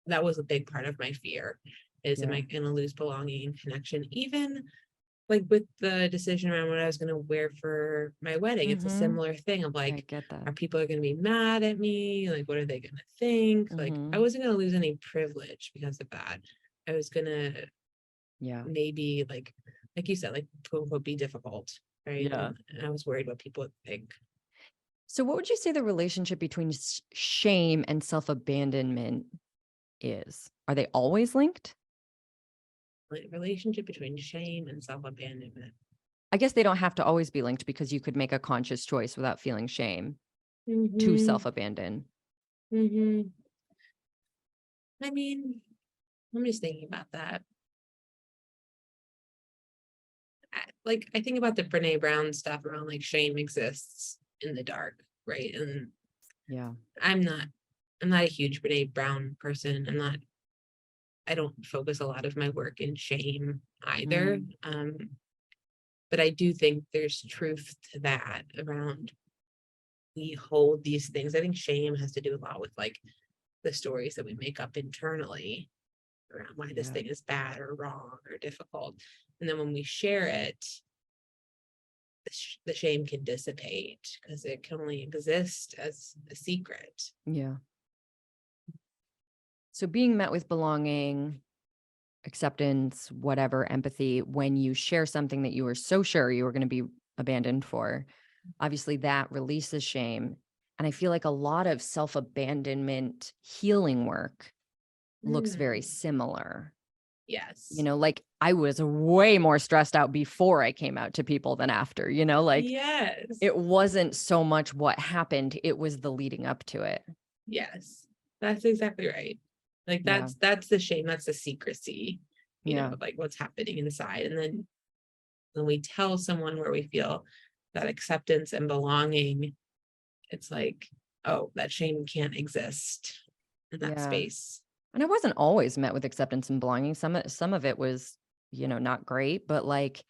that was a big part of my fear is, am Yeah. I going to lose belonging and connection? Even like with the decision around what I was going to wear for my wedding, it's a similar thing of I like, get that. are people going to be mad at me? Like, what are they going to think? Like, I wasn't going to lose any privilege because of that. I was going to Yeah. maybe like you said, like quote unquote, be difficult, right? Yeah. And I was worried what people would think. So, what would you say the relationship between shame and self abandonment is? Are they always linked? Like relationship between shame and self-abandonment. I guess they don't have to always be linked because you could make a conscious choice without feeling shame to Mm-hmm. self abandon. Mm-hmm. I mean, I'm just thinking about that. I think about the Brene Brown stuff around like shame exists in the dark, right? And Yeah. I'm not I'm not a huge Brene Brown person. I don't focus a lot of my work in shame either. But I do think there's truth to that around we hold these things. I think shame has to do a lot with like the stories that we make up internally around why this Yeah. thing is bad or wrong or difficult. And then when we share it, the shame can dissipate because it can only exist as a secret. Yeah. So, being met with belonging, acceptance, whatever, empathy, when you share something that you were so sure you were going to be abandoned for, obviously that releases shame. And I feel like a lot of self abandonment healing work looks very similar. Yes. Like I was way more stressed out before I came out to people than after, like Yes. it wasn't so much what happened, it was the leading up to it. Yes. That's exactly right. Like Yeah. that's the shame, that's the secrecy, Yeah. of like what's happening inside. And then when we tell someone where we feel that acceptance and belonging, it's like, oh, that shame can't exist in that Yeah. space. And I wasn't always met with acceptance and belonging. Some of it was, not great, but like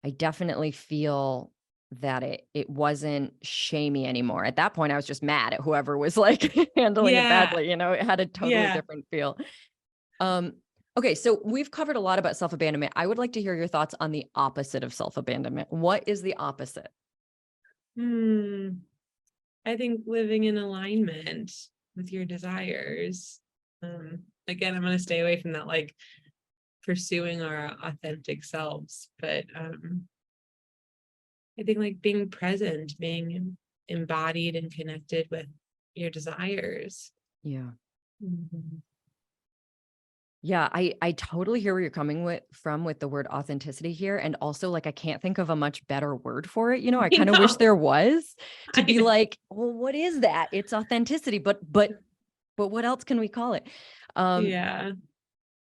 I definitely feel that it wasn't shamey anymore. At that point, I was just mad at whoever was like handling it Yeah. badly. It had a totally Yeah. different feel. Um, okay, so we've covered a lot about self-abandonment. I would like to hear your thoughts on the opposite of self-abandonment. What is the opposite? I think living in alignment with your desires. Again, I'm going to stay away from that, like pursuing our authentic selves, but I think like being present, being embodied and connected with your desires. Yeah. Yeah, I totally hear where you're coming from with the word authenticity here. And also, like, I can't think of a much better word for it. I You kind of wish know, there was, to I be know. like, well, what is that? It's authenticity, but what else can we call it? Um, Yeah.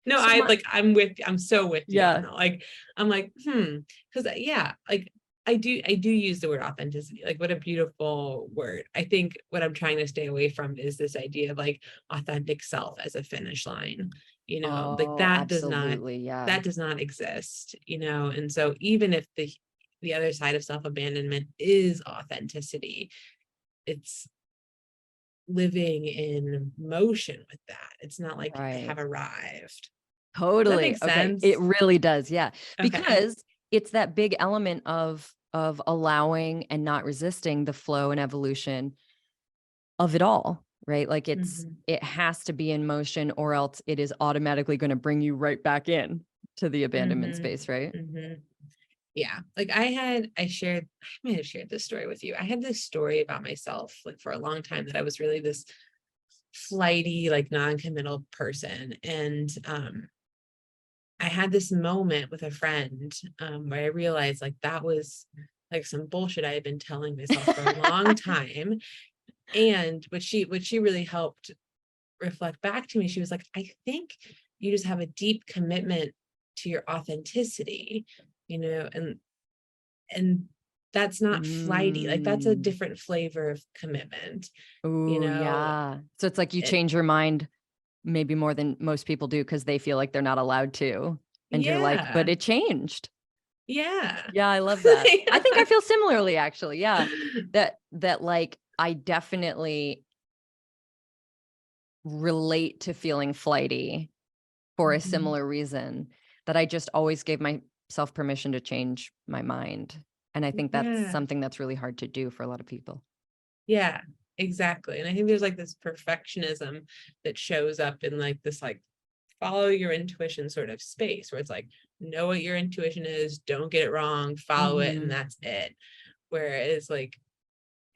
No, so my I'm so with you on yeah, that. Like, I'm like, because yeah, like I do use the word authenticity. Like, what a beautiful word. I think what I'm trying to stay away from is this idea of like authentic self as a finish line. Like oh, absolutely, yeah, that does not exist, and so even if the other side of self-abandonment is authenticity, it's living in motion with that. It's not like I right. have arrived. Does that Totally. make Okay. It sense? really does. Yeah. Okay. Because it's that big element of allowing and not resisting the flow and evolution of it all, right? Like Mhm, it has to be in motion or else it is automatically going to bring you right back in to the abandonment mhm, space, right? mhm. Yeah, like I might have shared this story with you. I had this story about myself, like, for a long time, that I was really this flighty, like, non-committal person, and, I had this moment with a friend, where I realized, like, that was, like, some bullshit I had been telling myself for a long time, and what she really helped reflect back to me, she was like, I think you just have a deep commitment to your authenticity, and that's not flighty. Like, that's a Mm. different flavor of commitment, you Oh, know. yeah. So it's like you It, change your mind maybe more than most people do because they feel like they're not allowed to. And you're like, but yeah, it changed. yeah. Yeah, I love that. I think I Yeah. feel similarly actually. Yeah. That like I definitely relate to feeling flighty for a Mhm. similar reason that I just always gave myself permission to change my mind. And I think that's Yeah, something that's really hard to do for a lot of people. yeah, exactly. And I think there's like this perfectionism that shows up in like this, like, follow your intuition sort of space where it's like, know what your intuition is, don't get it wrong, follow it, and Mhm. that's it. Whereas, like,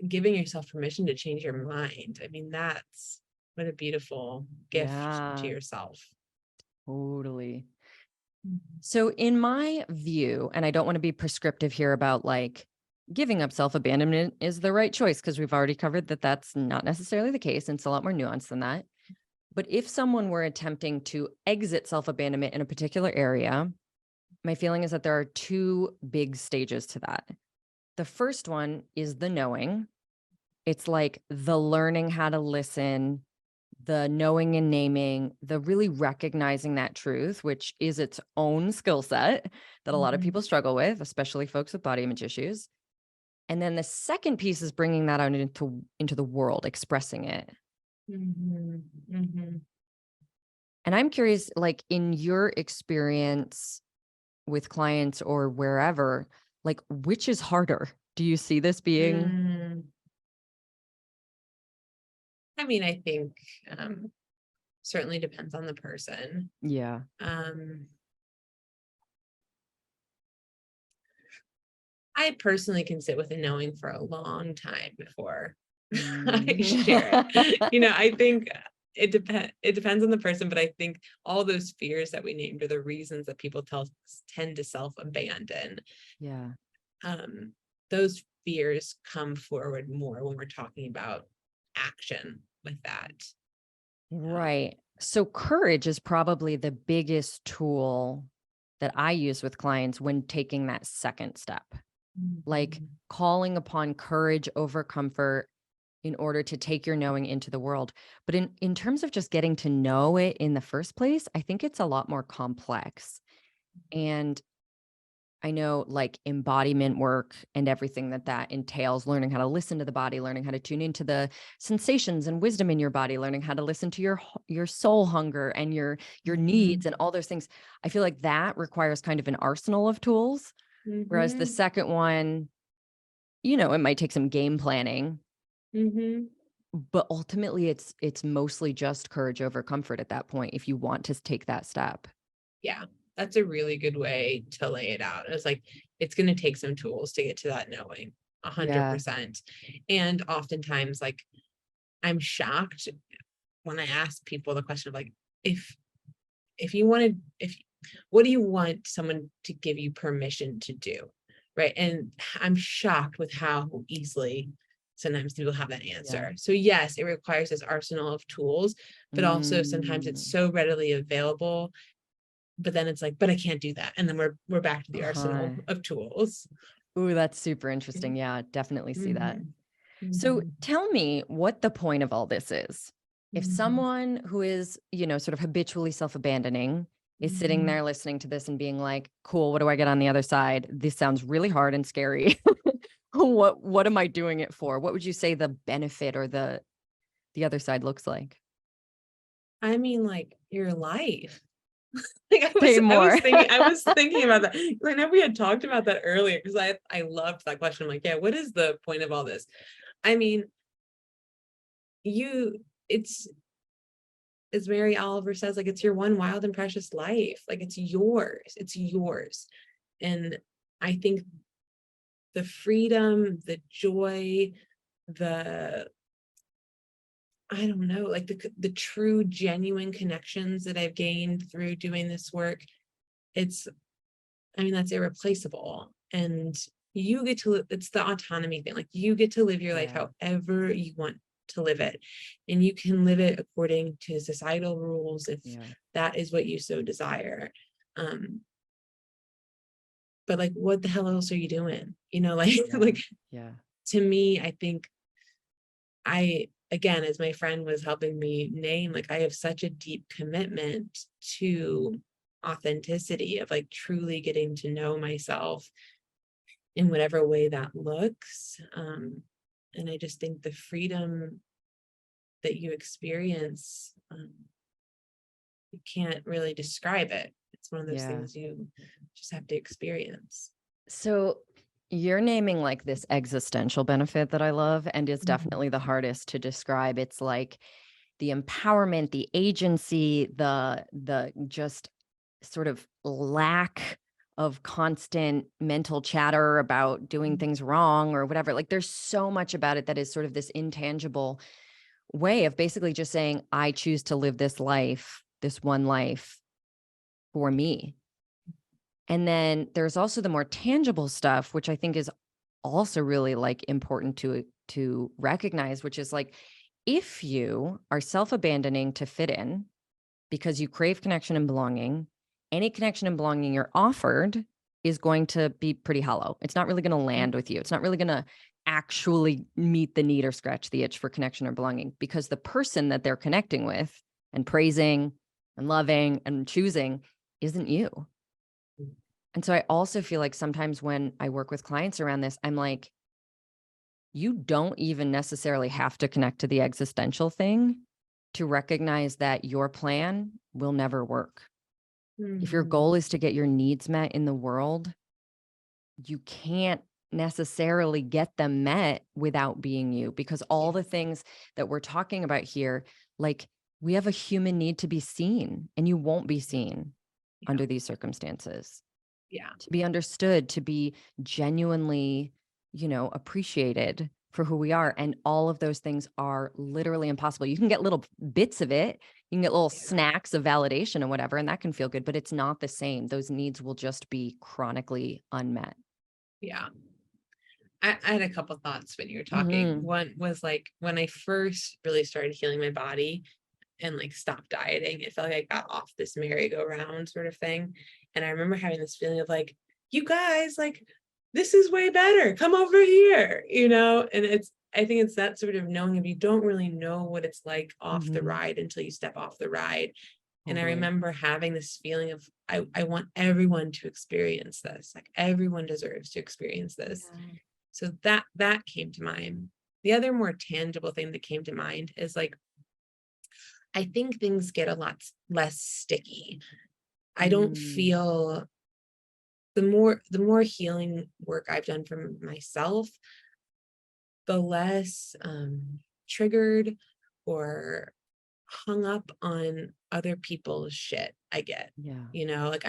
giving yourself permission to change your mind, I mean, that's what a beautiful gift to Yeah, yourself. totally. Mhm. So in my view, and I don't want to be prescriptive here about like giving up self-abandonment is the right choice because we've already covered that that's not necessarily the case and it's a lot more nuanced than that. But if someone were attempting to exit self-abandonment in a particular area, my feeling is that there are two big stages to that. The first one is the knowing. It's like the learning how to listen, the knowing and naming, the really recognizing that truth, which is its own skill set that a lot of Mhm. people struggle with, especially folks with body image issues. And then the second piece is bringing that out into the world, expressing it. Mhm. Mhm. And I'm curious, like in your experience with clients or wherever, like which is harder? Do you see this being? Mm. I mean, I think, certainly depends on the person. Yeah. Um, I personally can sit with a knowing for a long time before I share Mm. it. I think it depends on the person, but I think all those fears that we named are the reasons that people tend to self-abandon. Yeah. Um, those fears come forward more when we're talking about action with that. Um, Right. So courage is probably the biggest tool that I use with clients when taking that second step, like mhm, calling upon courage over comfort in order to take your knowing into the world. But in terms of just getting to know it in the first place, I think it's a lot more complex. And I know like embodiment work and everything that entails, learning how to listen to the body, learning how to tune into the sensations and wisdom in your body, learning how to listen to your soul hunger and your needs mhm, and all those things. I feel like that requires kind of an arsenal of tools, whereas the mhm, second one, it might take some game planning, mhm. but ultimately it's mostly just courage over comfort at that point if you want to take that step. Yeah, that's a really good way to lay it out. It's like it's going to take some tools to get to that knowing, a hundred Yeah. percent. And oftentimes, like, I'm shocked when I ask people the question of like, if if you wanted, what do you want someone to give you permission to do? Right. And I'm shocked with how easily sometimes people have that Yeah. answer. So yes, it requires this arsenal of tools, but also sometimes it's Mm. so readily available. But then it's like, but I can't do that. And then we're back to the arsenal Uh-huh. of tools. Ooh, that's super interesting. Yeah, definitely see that. Mhm. So Mhm. tell me what the point of all this is. If Mhm. someone who is, sort of habitually self-abandoning is sitting Mhm. there listening to this and being like, cool, what do I get on the other side? This sounds really hard and scary. What am I doing it for? What would you say the benefit or the other side looks like? I mean, like your life. Like Say more. I was thinking about that. I know we had talked about that earlier because I loved that question. I'm like, yeah, what is the point of all this? I mean, you it's as Mary Oliver says, like it's your one wild and precious life. Like it's yours. It's yours. And I think the freedom, the joy, the I don't know, like the true genuine connections that I've gained through doing this work, it's I mean, that's irreplaceable. And you get to, it's the autonomy thing. Like you get to live your life Yeah. however you want to live it. And you can live it according to societal rules if Yeah. that is what you so desire. Um, but like, what the hell else are you doing? Like, Yeah. like Yeah. to me, I think again, as my friend was helping me name, like I have such a deep commitment to authenticity of like truly getting to know myself in whatever way that looks. And I just think the freedom that you experience, you can't really describe it. It's one of those Yeah. things you just have to experience. So you're naming like this existential benefit that I love and is Mhm. definitely the hardest to describe. It's like the empowerment, the agency, the just sort of lack of constant mental chatter about doing things wrong or whatever. Like there's so much about it that is sort of this intangible way of basically just saying, I choose to live this life, this one life for me. And then there's also the more tangible stuff, which I think is also really like important to recognize, which is like if you are self-abandoning to fit in because you crave connection and belonging, any connection and belonging you're offered is going to be pretty hollow. It's not really going to Yeah. land with you. It's not really going to actually meet the need or scratch the itch for connection or belonging because the person that they're connecting with and praising and loving and choosing isn't you. And so I also feel like sometimes when I work with clients around this, I'm like, you don't even necessarily have to connect to the existential thing to recognize that your plan will never work. If your Mhm. goal is to get your needs met in the world, you can't necessarily get them met without being you because all Yeah. the things that we're talking about here, like we have a human need to be seen and you won't be seen Yeah. under these circumstances. Yeah. To be understood, to be genuinely, appreciated for who we are. And all of those things are literally impossible. You can get little bits of it, you can get little Yeah. snacks of validation and whatever, and that can feel good, but it's not the same. Those needs will just be chronically unmet. Yeah. I had a couple thoughts when you were talking. Hmm. One was like when I first really started healing my body and like stopped dieting, it felt like I got off this merry-go-round sort of thing. And I remember having this feeling of like, you guys, like, this is way better. Come over here, And I think it's that sort of knowing if you don't really know what it's like off the Hmm. ride until you step off the ride. And I Totally. remember having this feeling of, I want everyone to experience this. Like everyone deserves to experience this. Yeah. So that came to mind. The other more tangible thing that came to mind is like, I think things get a lot less sticky. I don't Mm. feel the more healing work I've done for myself, the less triggered or hung up on other people's shit I get. Yeah. Like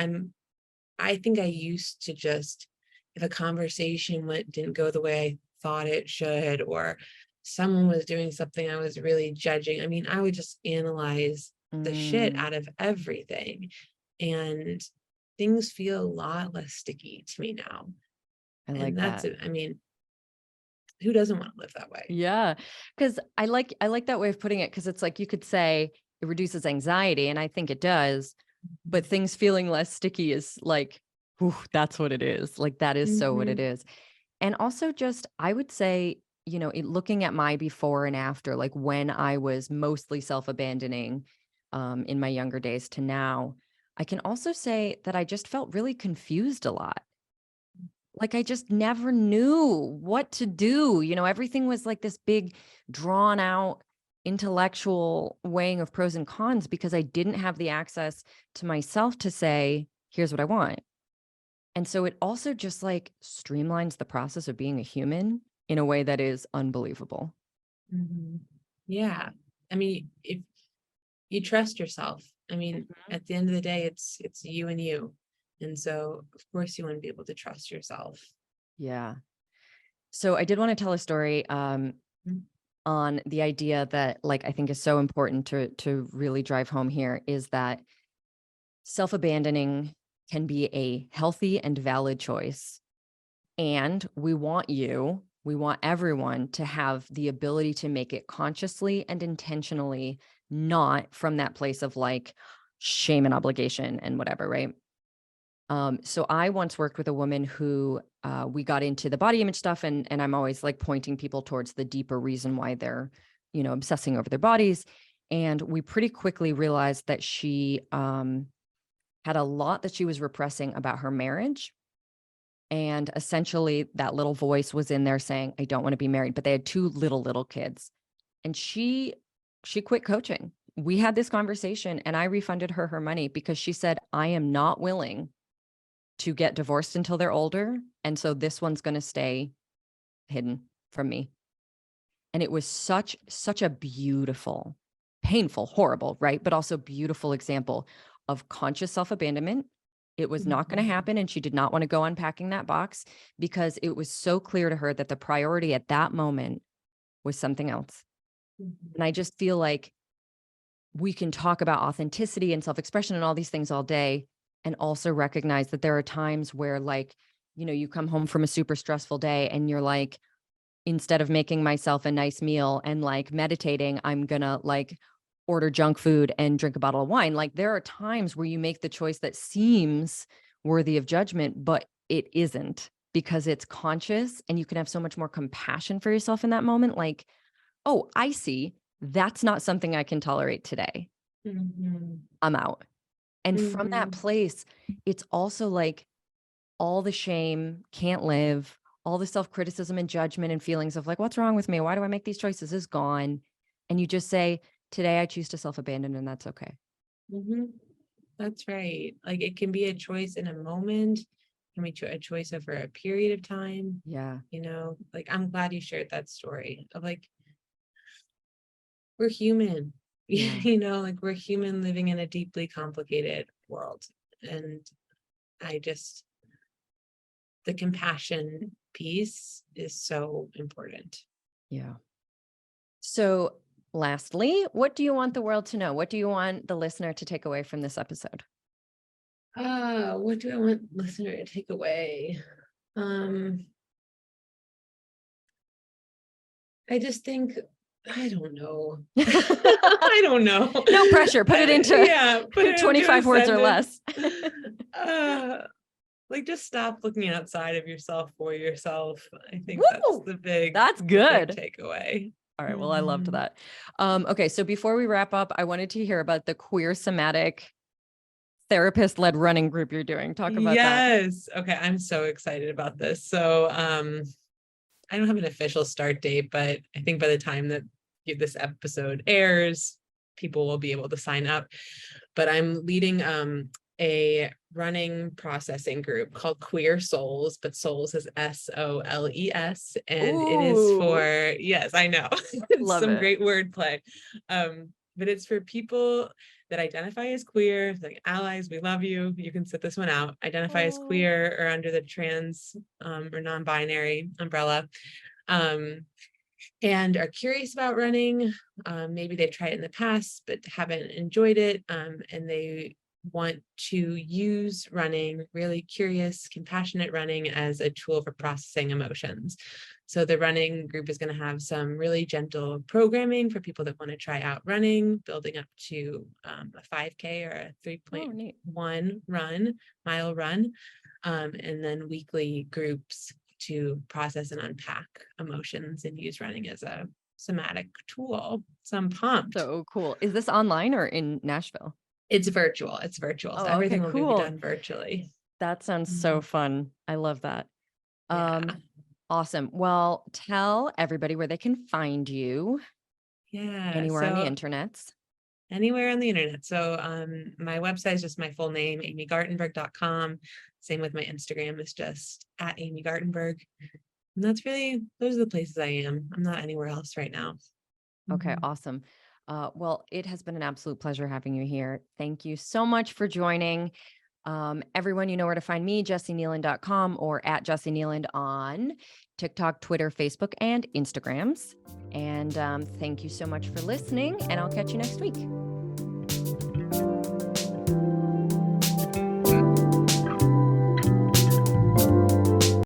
I think I used to just, if a conversation didn't go the way I thought it should, or someone was doing something I was really judging, I mean, I would just analyze the shit Mm, out of everything. And things feel a lot less sticky to me now. I And like that's that. it. I mean, who doesn't want to live that way? Yeah. Cause I like that way of putting it. Cause it's like you could say it reduces anxiety, and I think it does, but things feeling less sticky is like, whew, that's what it is. Like that is so what it Mm-hmm. is. And also just, I would say, looking at my before and after, like when I was mostly self-abandoning in my younger days to now, I can also say that I just felt really confused a lot. Like I just never knew what to do. Everything was like this big, drawn out intellectual weighing of pros and cons because I didn't have the access to myself to say, here's what I want. And so it also just like streamlines the process of being a human in a way that is unbelievable. Mm-hmm. Yeah. I mean, if you trust yourself, I mean, at the end of the day, it's you and you. And so of course you want to be able to trust yourself. Yeah. So I did want to tell a story Mm-hmm. on the idea that like I think is so important to really drive home here is that self-abandoning can be a healthy and valid choice. And we want everyone to have the ability to make it consciously and intentionally, not from that place of like shame and obligation and whatever, right? So I once worked with a woman who we got into the body image stuff, and I'm always like pointing people towards the deeper reason why they're, obsessing over their bodies. And we pretty quickly realized that she had a lot that she was repressing about her marriage. And essentially, that little voice was in there saying, I don't want to be married. But they had two little kids. And she quit coaching. We had this conversation and I refunded her money because she said, I am not willing to get divorced until they're older. And so this one's going to stay hidden from me. And it was such a beautiful, painful, horrible, right? But also beautiful example of conscious self-abandonment. It was not going to happen. And she did not want to go unpacking that box because it was so clear to her that the priority at that moment was something else. And I just feel like we can talk about authenticity and self-expression and all these things all day, and also recognize that there are times where like, you come home from a super stressful day and you're like, instead of making myself a nice meal and like meditating, I'm gonna like order junk food and drink a bottle of wine. Like there are times where you make the choice that seems worthy of judgment, but it isn't, because it's conscious and you can have so much more compassion for yourself in that moment. Like, oh, I see. That's not something I can tolerate today. Mm-hmm. I'm out. And from that Mm-hmm. place, it's also like all the shame, can't live, all the self-criticism and judgment and feelings of like, what's wrong with me? Why do I make these choices is gone. And you just say, today I choose to self-abandon, and that's okay. Mm-hmm. That's right. Like it can be a choice in a moment, it can be a choice over a period of time. Yeah. Like I'm glad you shared that story of like we're human. Yeah. Like we're human living in a deeply complicated world. And I just the compassion piece is so important. Yeah. So lastly, what do you want the world to know? What do you want the listener to take away from this episode? What do I want listener to take away? I just think I don't know. I don't know. No pressure. Put it into Yeah, put it into a 25 words or sentence. less. uh, like just stop looking outside of yourself for yourself. I think that's Woo! the big, That's the big good. takeaway. All right. Well, I loved Mhm. that. Okay. So before we wrap up, I wanted to hear about the queer somatic therapist-led running group you're doing. Talk about that. Yes. Okay. I'm so excited about this. So, I don't have an official start date, but I think by the time that this episode airs, people will be able to sign up. But I'm leading a running processing group called Queer Souls, but Souls is SOLES, and it is Ooh, for, yes, I know, it's love some it. great wordplay. But it's for people that identify as queer, like allies, we love you. You can sit this one out. Identify as Oh, queer or under the trans or non-binary umbrella. Um, and are curious about running. Maybe they've tried it in the past, but haven't enjoyed it. And they want to use running, really curious, compassionate running as a tool for processing emotions. So the running group is going to have some really gentle programming for people that want to try out running, building up to a 5K or a 3.1 mile run. And then weekly groups to process and unpack emotions and use running as a somatic tool. So I'm pumped. So cool. Is this online or in Nashville? It's virtual. It's virtual. So Oh, okay, everything will be cool. done virtually. That sounds so fun. I love that. Yeah. Awesome. Well, tell everybody where they can find you Yeah. anywhere on the So internets. anywhere on the internet. So my website is just my full name, amygartenberg.com. Same with my Instagram is just at Amy Gartenberg. And those are the places I am. I'm not anywhere else right now. Okay, Mhm. awesome. Well, it has been an absolute pleasure having you here. Thank you so much for joining. Everyone, you know where to find me, jessieneeland.com or at Jessie Neeland on TikTok, Twitter, Facebook, and Instagrams. And thank you so much for listening, and I'll catch you next week.